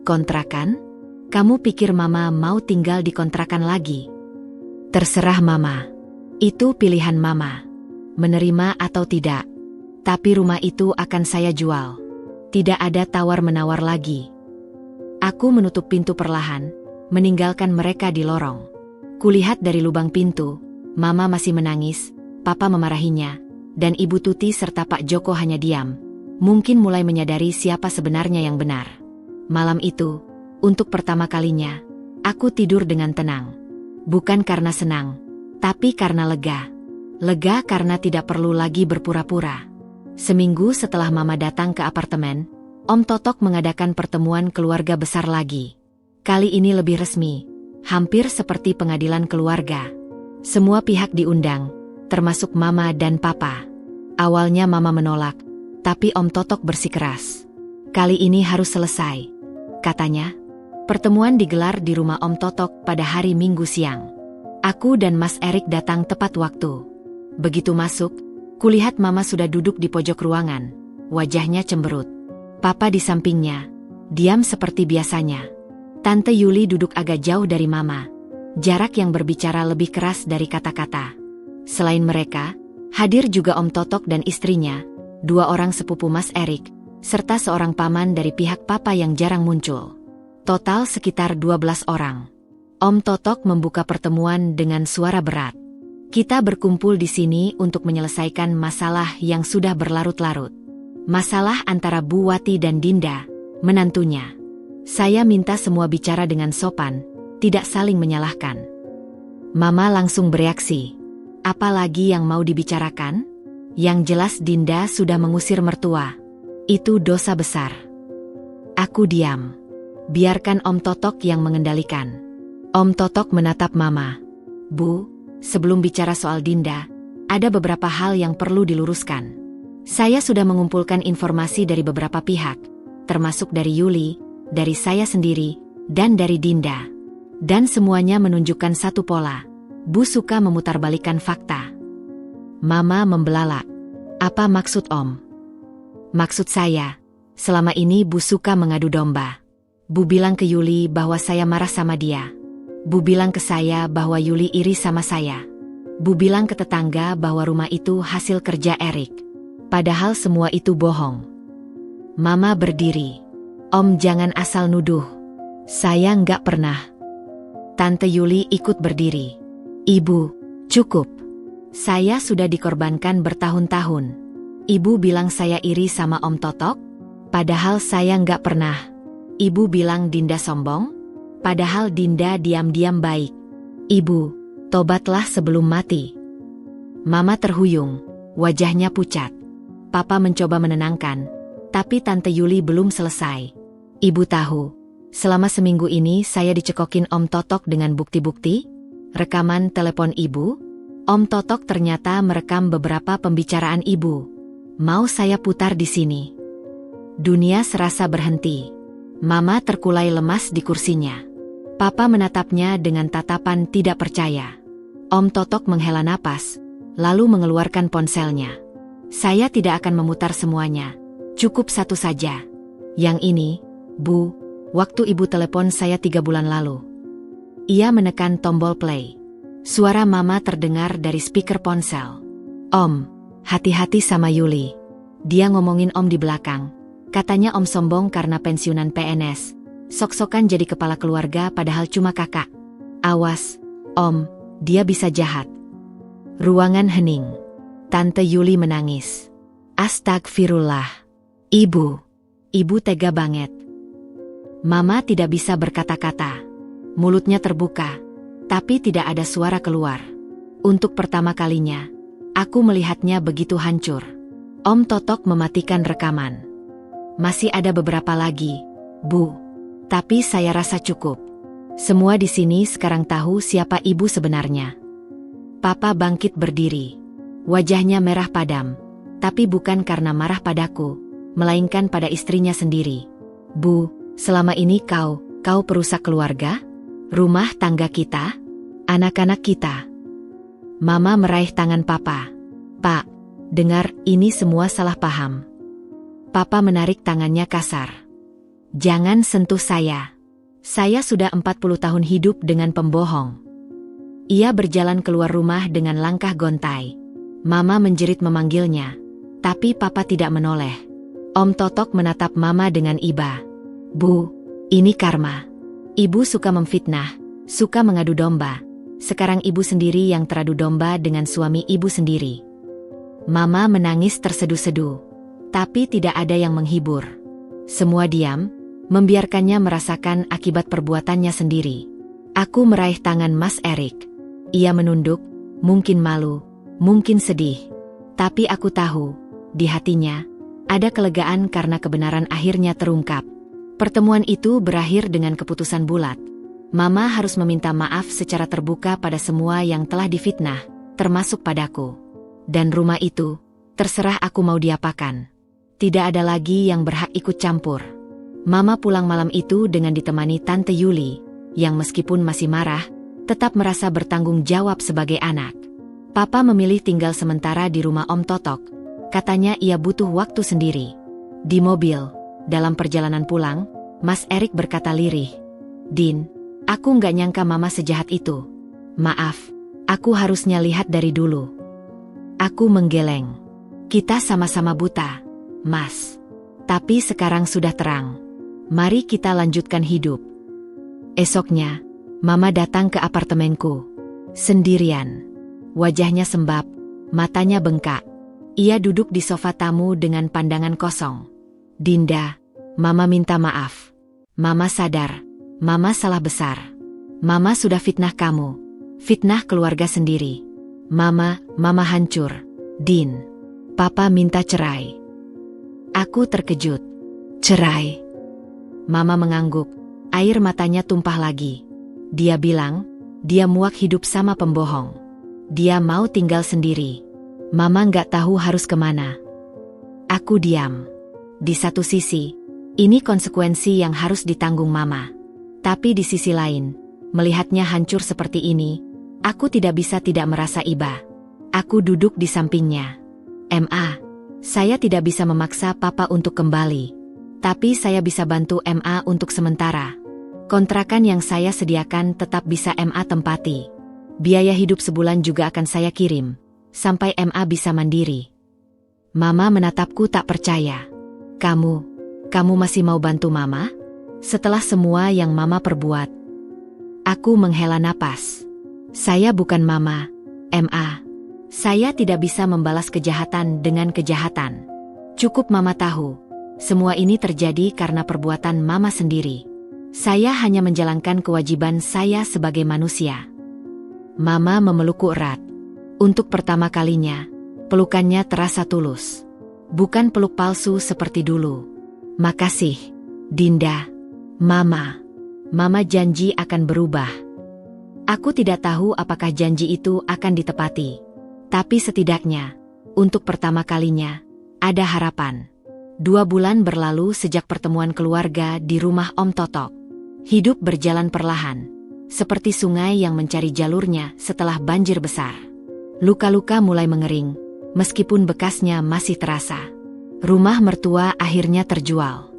Kontrakan? Kamu pikir Mama mau tinggal di kontrakan lagi? Terserah Mama. Itu pilihan Mama. Menerima atau tidak. Tapi rumah itu akan saya jual. Tidak ada tawar-menawar lagi. Aku menutup pintu perlahan, meninggalkan mereka di lorong. Kulihat dari lubang pintu, Mama masih menangis, Papa memarahinya, dan Ibu Tuti serta Pak Joko hanya diam. Mungkin mulai menyadari siapa sebenarnya yang benar. Malam itu, untuk pertama kalinya, aku tidur dengan tenang. Bukan karena senang, tapi karena lega. Lega karena tidak perlu lagi berpura-pura. Seminggu setelah Mama datang ke apartemen, Om Totok mengadakan pertemuan keluarga besar lagi. Kali ini lebih resmi, hampir seperti pengadilan keluarga. Semua pihak diundang, termasuk Mama dan Papa. Awalnya Mama menolak, tapi Om Totok bersikeras. Kali ini harus selesai, katanya. Pertemuan digelar di rumah Om Totok pada hari Minggu siang. Aku dan Mas Erik datang tepat waktu. Begitu masuk, kulihat Mama sudah duduk di pojok ruangan, wajahnya cemberut. Papa di sampingnya, diam seperti biasanya. Tante Yuli duduk agak jauh dari Mama, jarak yang berbicara lebih keras dari kata-kata. Selain mereka, hadir juga Om Totok dan istrinya, 2 orang sepupu Mas Erik, serta seorang paman dari pihak Papa yang jarang muncul. Total sekitar 12 orang. Om Totok membuka pertemuan dengan suara berat. Kita berkumpul di sini untuk menyelesaikan masalah yang sudah berlarut-larut. Masalah antara Bu Wati dan Dinda, menantunya. Saya minta semua bicara dengan sopan, tidak saling menyalahkan. Mama langsung bereaksi. Apalagi yang mau dibicarakan? Yang jelas Dinda sudah mengusir mertua. Itu dosa besar. Aku diam. Biarkan Om Totok yang mengendalikan. Om Totok menatap Mama. Bu, sebelum bicara soal Dinda, ada beberapa hal yang perlu diluruskan. Saya sudah mengumpulkan informasi dari beberapa pihak, termasuk dari Yuli, dari saya sendiri, dan dari Dinda. Dan semuanya menunjukkan satu pola. Bu suka memutarbalikkan fakta. Mama membelalak. Apa maksud Om? Maksud saya, selama ini Bu suka mengadu domba. Bu bilang ke Yuli bahwa saya marah sama dia. Bu bilang ke saya bahwa Yuli iri sama saya. Bu bilang ke tetangga bahwa rumah itu hasil kerja Erik. Padahal semua itu bohong. Mama berdiri. Om jangan asal nuduh. Saya nggak pernah. Tante Yuli ikut berdiri. Ibu, cukup. Saya sudah dikorbankan bertahun-tahun. Ibu bilang saya iri sama Om Totok? Padahal saya nggak pernah. Ibu bilang Dinda sombong? Padahal Dinda diam-diam baik. Ibu, tobatlah sebelum mati. Mama terhuyung, wajahnya pucat. Papa mencoba menenangkan, tapi Tante Yuli belum selesai. Ibu tahu, selama seminggu ini saya dicekokin Om Totok dengan bukti-bukti. Rekaman telepon ibu. Om Totok ternyata merekam beberapa pembicaraan ibu. Mau saya putar di sini? Dunia serasa berhenti. Mama terkulai lemas di kursinya. Papa menatapnya dengan tatapan tidak percaya. Om Totok menghela napas, lalu mengeluarkan ponselnya. Saya tidak akan memutar semuanya. Cukup satu saja. Yang ini, Bu, waktu ibu telepon saya 3 bulan lalu. Ia menekan tombol play. Suara Mama terdengar dari speaker ponsel. Om, hati-hati sama Yuli. Dia ngomongin Om di belakang. Katanya Om sombong karena pensiunan PNS. Sok-sokan jadi kepala keluarga padahal cuma kakak. Awas, Om, dia bisa jahat. Ruangan hening. Tante Yuli menangis. Astagfirullah. Ibu tega banget. Mama tidak bisa berkata-kata. Mulutnya terbuka, tapi tidak ada suara keluar. Untuk pertama kalinya, aku melihatnya begitu hancur. Om Totok mematikan rekaman. Masih ada beberapa lagi, Bu. Tapi saya rasa cukup. Semua di sini sekarang tahu siapa ibu sebenarnya. Papa bangkit berdiri. Wajahnya merah padam. Tapi bukan karena marah padaku, melainkan pada istrinya sendiri. Bu, selama ini kau perusak keluarga? Rumah tangga kita? Anak-anak kita? Mama meraih tangan Papa. Pak, dengar, ini semua salah paham. Papa menarik tangannya kasar. Jangan sentuh saya. Saya sudah 40 tahun hidup dengan pembohong. Ia berjalan keluar rumah dengan langkah gontai. Mama menjerit memanggilnya, tapi Papa tidak menoleh. Om Totok menatap Mama dengan iba. Bu, ini karma. Ibu suka memfitnah, suka mengadu domba. Sekarang ibu sendiri yang teradu domba dengan suami ibu sendiri. Mama menangis terseduh-seduh, tapi tidak ada yang menghibur. Semua diam, membiarkannya merasakan akibat perbuatannya sendiri. Aku meraih tangan Mas Erik. Ia menunduk, mungkin malu, mungkin sedih. Tapi aku tahu, di hatinya, ada kelegaan karena kebenaran akhirnya terungkap. Pertemuan itu berakhir dengan keputusan bulat. Mama harus meminta maaf secara terbuka pada semua yang telah difitnah, termasuk padaku. Dan rumah itu, terserah aku mau diapakan. Tidak ada lagi yang berhak ikut campur. Mama pulang malam itu dengan ditemani Tante Yuli, yang meskipun masih marah, tetap merasa bertanggung jawab sebagai anak. Papa memilih tinggal sementara di rumah Om Totok. Katanya ia butuh waktu sendiri. Di mobil, dalam perjalanan pulang, Mas Erik berkata lirih, Din, aku nggak nyangka Mama sejahat itu. Maaf, aku harusnya lihat dari dulu. Aku menggeleng. Kita sama-sama buta, Mas. Tapi sekarang sudah terang. Mari kita lanjutkan hidup. Esoknya, Mama datang ke apartemenku. Sendirian. Wajahnya sembab, matanya bengkak. Ia duduk di sofa tamu dengan pandangan kosong. Dinda, Mama minta maaf. Mama sadar, Mama salah besar. Mama sudah fitnah kamu. Fitnah keluarga sendiri. Mama hancur. Din, Papa minta cerai. Aku terkejut. Cerai? Mama mengangguk, air matanya tumpah lagi. Dia bilang, dia muak hidup sama pembohong. Dia mau tinggal sendiri. Mama nggak tahu harus kemana. Aku diam. Di satu sisi, ini konsekuensi yang harus ditanggung Mama. Tapi di sisi lain, melihatnya hancur seperti ini, Aku tidak bisa tidak merasa iba. Aku duduk di sampingnya. "Ma, saya tidak bisa memaksa Papa untuk kembali. Tapi saya bisa bantu Ma untuk sementara. Kontrakan yang saya sediakan tetap bisa Ma tempati. Biaya hidup sebulan juga akan saya kirim, sampai Ma bisa mandiri." Mama menatapku tak percaya. Kamu masih mau bantu Mama? Setelah semua yang Mama perbuat?" Aku menghela napas. "Saya bukan Mama, Ma. Saya tidak bisa membalas kejahatan dengan kejahatan. Cukup Mama tahu, semua ini terjadi karena perbuatan Mama sendiri. Saya hanya menjalankan kewajiban saya sebagai manusia." Mama memelukku erat. Untuk pertama kalinya, pelukannya terasa tulus. Bukan peluk palsu seperti dulu. "Makasih, Dinda. Mama janji akan berubah." Aku tidak tahu apakah janji itu akan ditepati. Tapi setidaknya, untuk pertama kalinya, ada harapan. 2 bulan berlalu sejak pertemuan keluarga di rumah Om Totok. Hidup berjalan perlahan, seperti sungai yang mencari jalurnya setelah banjir besar. Luka-luka mulai mengering, meskipun bekasnya masih terasa. Rumah mertua akhirnya terjual.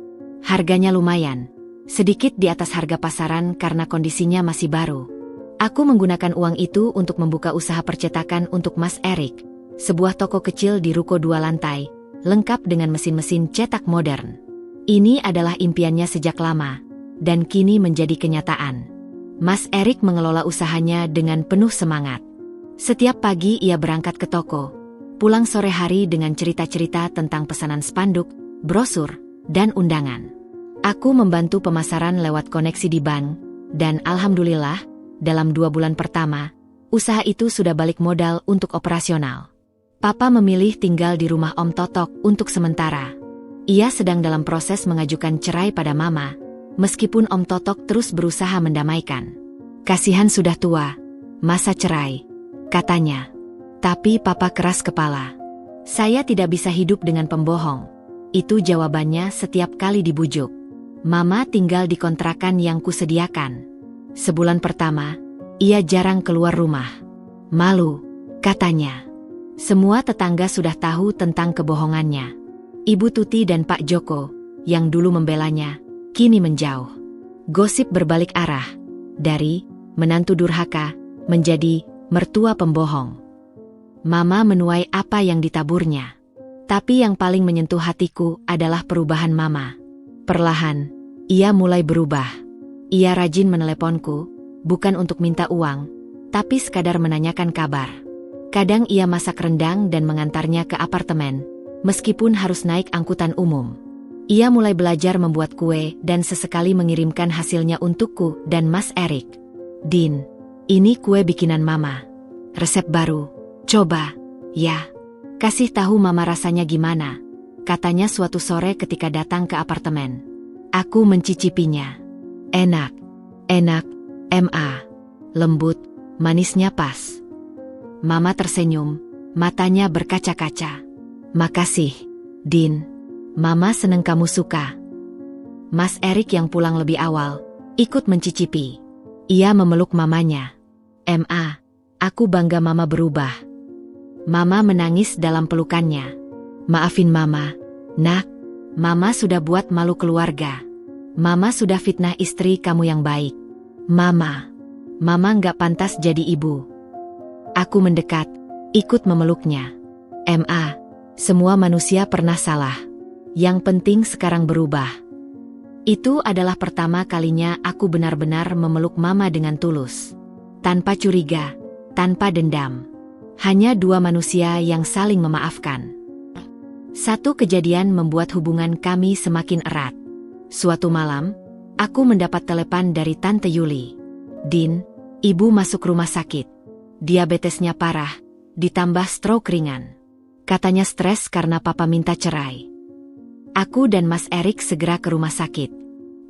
Harganya lumayan, sedikit di atas harga pasaran karena kondisinya masih baru. Aku menggunakan uang itu untuk membuka usaha percetakan untuk Mas Erik, sebuah toko kecil di ruko 2 lantai, lengkap dengan mesin-mesin cetak modern. Ini adalah impiannya sejak lama, dan kini menjadi kenyataan. Mas Erik mengelola usahanya dengan penuh semangat. Setiap pagi ia berangkat ke toko, pulang sore hari dengan cerita-cerita tentang pesanan spanduk, brosur, dan undangan. Aku membantu pemasaran lewat koneksi di bank, dan alhamdulillah, dalam 2 bulan pertama, usaha itu sudah balik modal untuk operasional. Papa memilih tinggal di rumah Om Totok untuk sementara. Ia sedang dalam proses mengajukan cerai pada Mama, meskipun Om Totok terus berusaha mendamaikan. "Kasihan sudah tua, masa cerai," katanya. Tapi Papa keras kepala. "Saya tidak bisa hidup dengan pembohong." Itu jawabannya setiap kali dibujuk. Mama tinggal di kontrakan yang kusediakan. Sebulan pertama, ia jarang keluar rumah. "Malu," katanya. Semua tetangga sudah tahu tentang kebohongannya. Ibu Tuti dan Pak Joko, yang dulu membelanya, kini menjauh. Gosip berbalik arah, dari menantu durhaka menjadi mertua pembohong. Mama menuai apa yang ditaburnya. Tapi yang paling menyentuh hatiku adalah perubahan Mama. Perlahan, ia mulai berubah. Ia rajin meneleponku, bukan untuk minta uang, tapi sekadar menanyakan kabar. Kadang ia masak rendang dan mengantarnya ke apartemen, meskipun harus naik angkutan umum. Ia mulai belajar membuat kue dan sesekali mengirimkan hasilnya untukku dan Mas Erik. "Din, ini kue bikinan Mama. Resep baru. Coba, ya." "Kasih tahu Mama rasanya gimana," katanya suatu sore ketika datang ke apartemen. Aku mencicipinya. Enak, Ma. Lembut, manisnya pas. Mama tersenyum, matanya berkaca-kaca. "Makasih, Din. Mama seneng kamu suka." Mas Erik yang pulang lebih awal, ikut mencicipi. Ia memeluk mamanya. "Ma, aku bangga Mama berubah." Mama menangis dalam pelukannya. "Maafin Mama, Nak. Mama sudah buat malu keluarga. Mama sudah fitnah istri kamu yang baik. Mama nggak pantas jadi ibu." Aku mendekat, ikut memeluknya. "Ma, semua manusia pernah salah. Yang penting sekarang berubah." Itu adalah pertama kalinya aku benar-benar memeluk Mama dengan tulus. Tanpa curiga, tanpa dendam. Hanya 2 manusia yang saling memaafkan. Satu kejadian membuat hubungan kami semakin erat. Suatu malam, aku mendapat telepon dari Tante Yuli. "Din, Ibu masuk rumah sakit. Diabetesnya parah, ditambah stroke ringan. Katanya stres karena Papa minta cerai." Aku dan Mas Erik segera ke rumah sakit.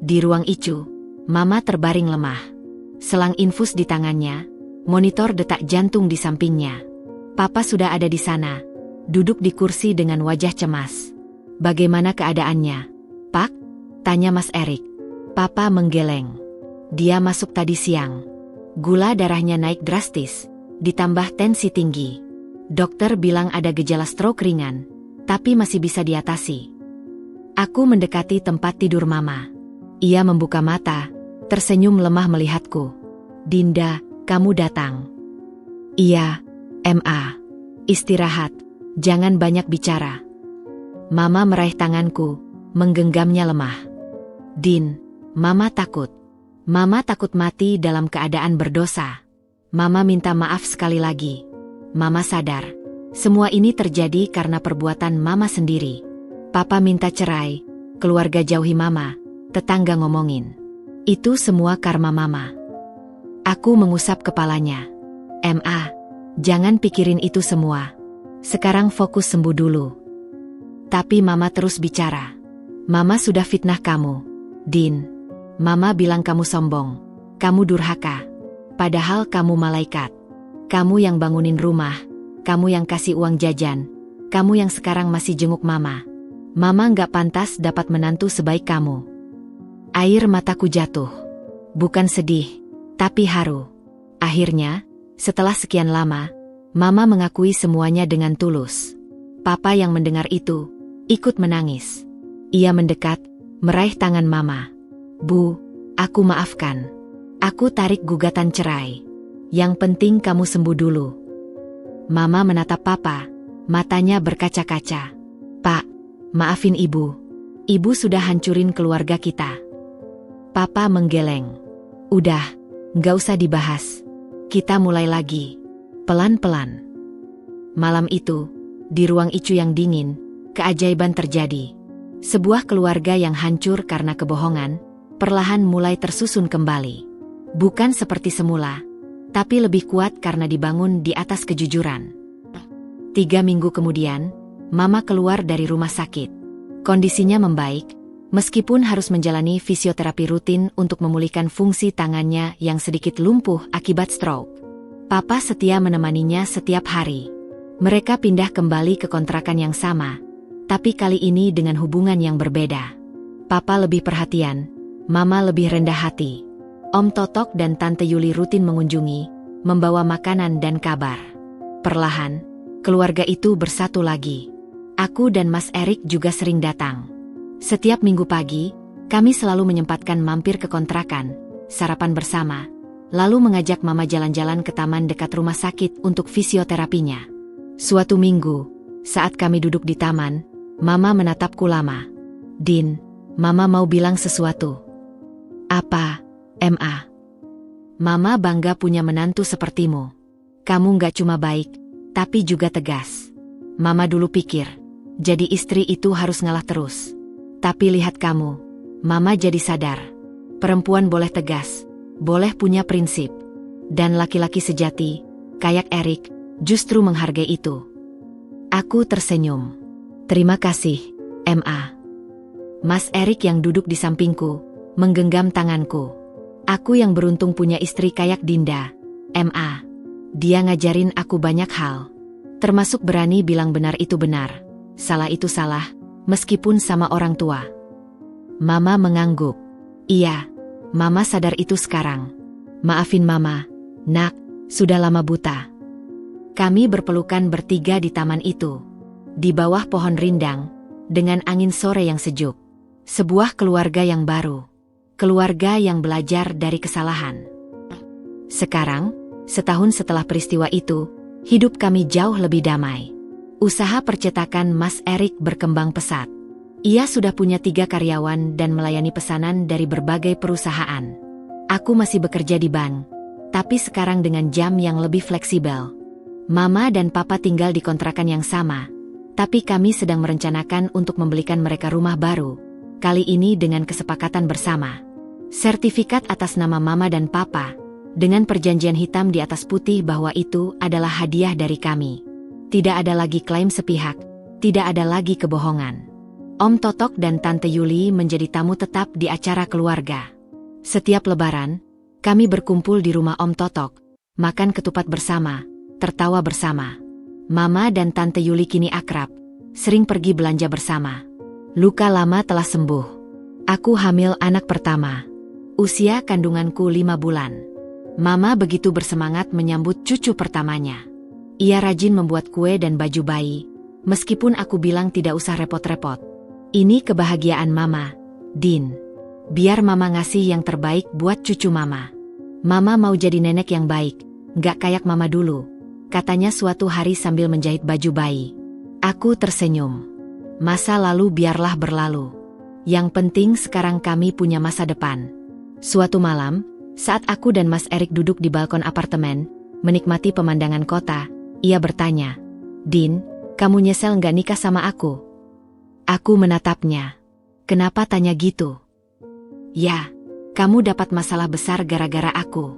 Di ruang ICU, Mama terbaring lemah. Selang infus di tangannya, monitor detak jantung di sampingnya. Papa sudah ada di sana, duduk di kursi dengan wajah cemas. "Bagaimana keadaannya, Pak?" tanya Mas Erik. Papa menggeleng. "Dia masuk tadi siang. Gula darahnya naik drastis, ditambah tensi tinggi. Dokter bilang ada gejala stroke ringan, tapi masih bisa diatasi. Aku mendekati tempat tidur Mama. Ia membuka mata, tersenyum lemah melihatku. "Dinda, kamu datang." "Iya, Ma. Istirahat, jangan banyak bicara." Mama meraih tanganku, menggenggamnya lemah. "Din, Mama takut. Mama takut mati dalam keadaan berdosa. Mama minta maaf sekali lagi. Mama sadar, semua ini terjadi karena perbuatan Mama sendiri. Papa minta cerai, keluarga jauhi Mama, tetangga ngomongin. Itu semua karma Mama." Aku mengusap kepalanya. "Ma, jangan pikirin itu semua. Sekarang fokus sembuh dulu." Tapi Mama terus bicara. "Mama sudah fitnah kamu, Din. Mama bilang kamu sombong, kamu durhaka. Padahal kamu malaikat. Kamu yang bangunin rumah, kamu yang kasih uang jajan, kamu yang sekarang masih jenguk Mama. Mama nggak pantas dapat menantu sebaik kamu." Air mataku jatuh. Bukan sedih, tapi haru. Akhirnya, setelah sekian lama, Mama mengakui semuanya dengan tulus. Papa yang mendengar itu, ikut menangis. Ia mendekat, meraih tangan Mama. "Bu, aku maafkan. Aku tarik gugatan cerai. Yang penting kamu sembuh dulu." Mama menatap Papa, matanya berkaca-kaca. "Pak, maafin Ibu. Ibu sudah hancurin keluarga kita." Papa menggeleng. "Udah, nggak usah dibahas. Kita mulai lagi. Pelan-pelan." Malam itu, di ruang Icu yang dingin, keajaiban terjadi. Sebuah keluarga yang hancur karena kebohongan, perlahan mulai tersusun kembali. Bukan seperti semula, tapi lebih kuat karena dibangun di atas kejujuran. 3 minggu kemudian, Mama keluar dari rumah sakit. Kondisinya membaik, meskipun harus menjalani fisioterapi rutin untuk memulihkan fungsi tangannya yang sedikit lumpuh akibat stroke. Papa setia menemaninya setiap hari. Mereka pindah kembali ke kontrakan yang sama, tapi kali ini dengan hubungan yang berbeda. Papa lebih perhatian, Mama lebih rendah hati. Om Totok dan Tante Yuli rutin mengunjungi, membawa makanan dan kabar. Perlahan, keluarga itu bersatu lagi. Aku dan Mas Erik juga sering datang. Setiap minggu pagi, kami selalu menyempatkan mampir ke kontrakan, sarapan bersama, lalu mengajak Mama jalan-jalan ke taman dekat rumah sakit untuk fisioterapinya. Suatu minggu, saat kami duduk di taman, Mama menatapku lama. "Din, Mama mau bilang sesuatu." "Apa, Ma?" "Mama bangga punya menantu sepertimu. Kamu nggak cuma baik, tapi juga tegas. Mama dulu pikir, jadi istri itu harus ngalah terus. Tapi lihat kamu, Mama jadi sadar. Perempuan boleh tegas, boleh punya prinsip. Dan laki-laki sejati, kayak Erik, justru menghargai itu." Aku tersenyum. "Terima kasih, Ma." Mas Erik yang duduk di sampingku, menggenggam tanganku. "Aku yang beruntung punya istri kayak Dinda, Ma. Dia ngajarin aku banyak hal. Termasuk berani bilang benar itu benar, salah itu salah, meskipun sama orang tua." Mama mengangguk. "Iya, Mama sadar itu sekarang. Maafin Mama, Nak, sudah lama buta." Kami berpelukan bertiga di taman itu. Di bawah pohon rindang, dengan angin sore yang sejuk. Sebuah keluarga yang baru. Keluarga yang belajar dari kesalahan. Sekarang, setahun setelah peristiwa itu, hidup kami jauh lebih damai. Usaha percetakan Mas Erik berkembang pesat. Ia sudah punya 3 karyawan dan melayani pesanan dari berbagai perusahaan. Aku masih bekerja di bank, tapi sekarang dengan jam yang lebih fleksibel. Mama dan Papa tinggal di kontrakan yang sama, tapi kami sedang merencanakan untuk membelikan mereka rumah baru, kali ini dengan kesepakatan bersama. Sertifikat atas nama Mama dan Papa, dengan perjanjian hitam di atas putih bahwa itu adalah hadiah dari kami. Tidak ada lagi klaim sepihak, tidak ada lagi kebohongan. Om Totok dan Tante Yuli menjadi tamu tetap di acara keluarga. Setiap Lebaran, kami berkumpul di rumah Om Totok, makan ketupat bersama, tertawa bersama. Mama dan Tante Yuli kini akrab, sering pergi belanja bersama. Luka lama telah sembuh. Aku hamil anak pertama. Usia kandunganku 5 bulan. Mama begitu bersemangat menyambut cucu pertamanya. Ia rajin membuat kue dan baju bayi, meskipun aku bilang tidak usah repot-repot. Ini kebahagiaan Mama, Din. Biar Mama ngasih yang terbaik buat cucu Mama. Mama mau jadi nenek yang baik, nggak kayak Mama dulu, katanya suatu hari sambil menjahit baju bayi. Aku tersenyum. Masa lalu biarlah berlalu. Yang penting sekarang kami punya masa depan. Suatu malam, saat aku dan Mas Erik duduk di balkon apartemen, menikmati pemandangan kota, ia bertanya, "Din, kamu nyesel nggak nikah sama aku?" Aku menatapnya. "Kenapa tanya gitu?" "Ya, kamu dapat masalah besar gara-gara aku.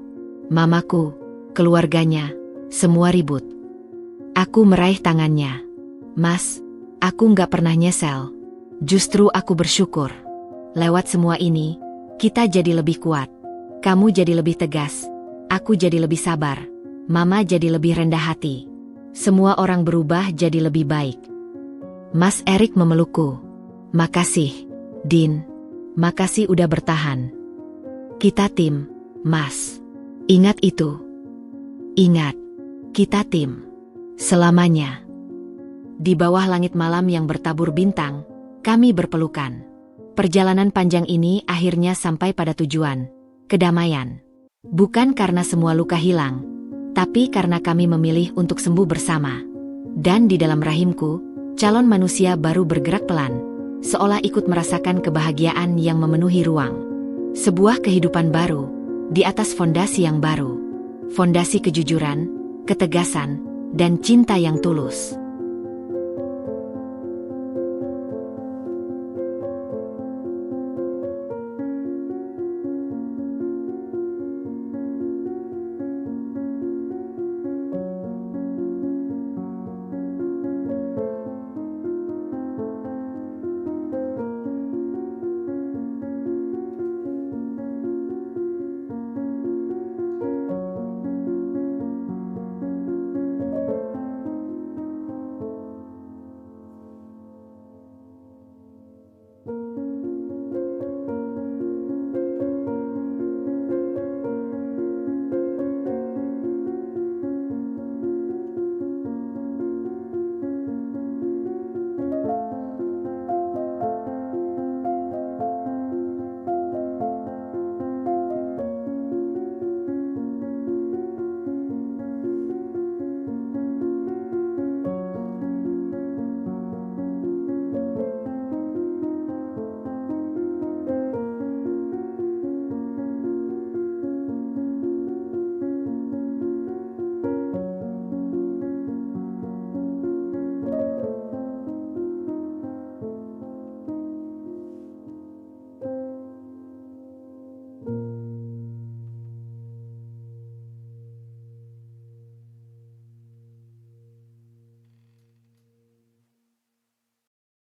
Mamaku, keluarganya, semua ribut." Aku meraih tangannya. "Mas, aku nggak pernah nyesel. Justru aku bersyukur. Lewat semua ini, kita jadi lebih kuat. Kamu jadi lebih tegas, aku jadi lebih sabar, Mama jadi lebih rendah hati. Semua orang berubah jadi lebih baik." Mas Erik memelukku. "Makasih, Din. Makasih udah bertahan. Kita tim, Mas. Ingat itu. Ingat, kita tim. Selamanya." Di bawah langit malam yang bertabur bintang, kami berpelukan. Perjalanan panjang ini akhirnya sampai pada tujuan, kedamaian. Bukan karena semua luka hilang, tapi karena kami memilih untuk sembuh bersama. Dan di dalam rahimku, calon manusia baru bergerak pelan, seolah ikut merasakan kebahagiaan yang memenuhi ruang. Sebuah kehidupan baru, di atas fondasi yang baru. Fondasi kejujuran, ketegasan, dan cinta yang tulus.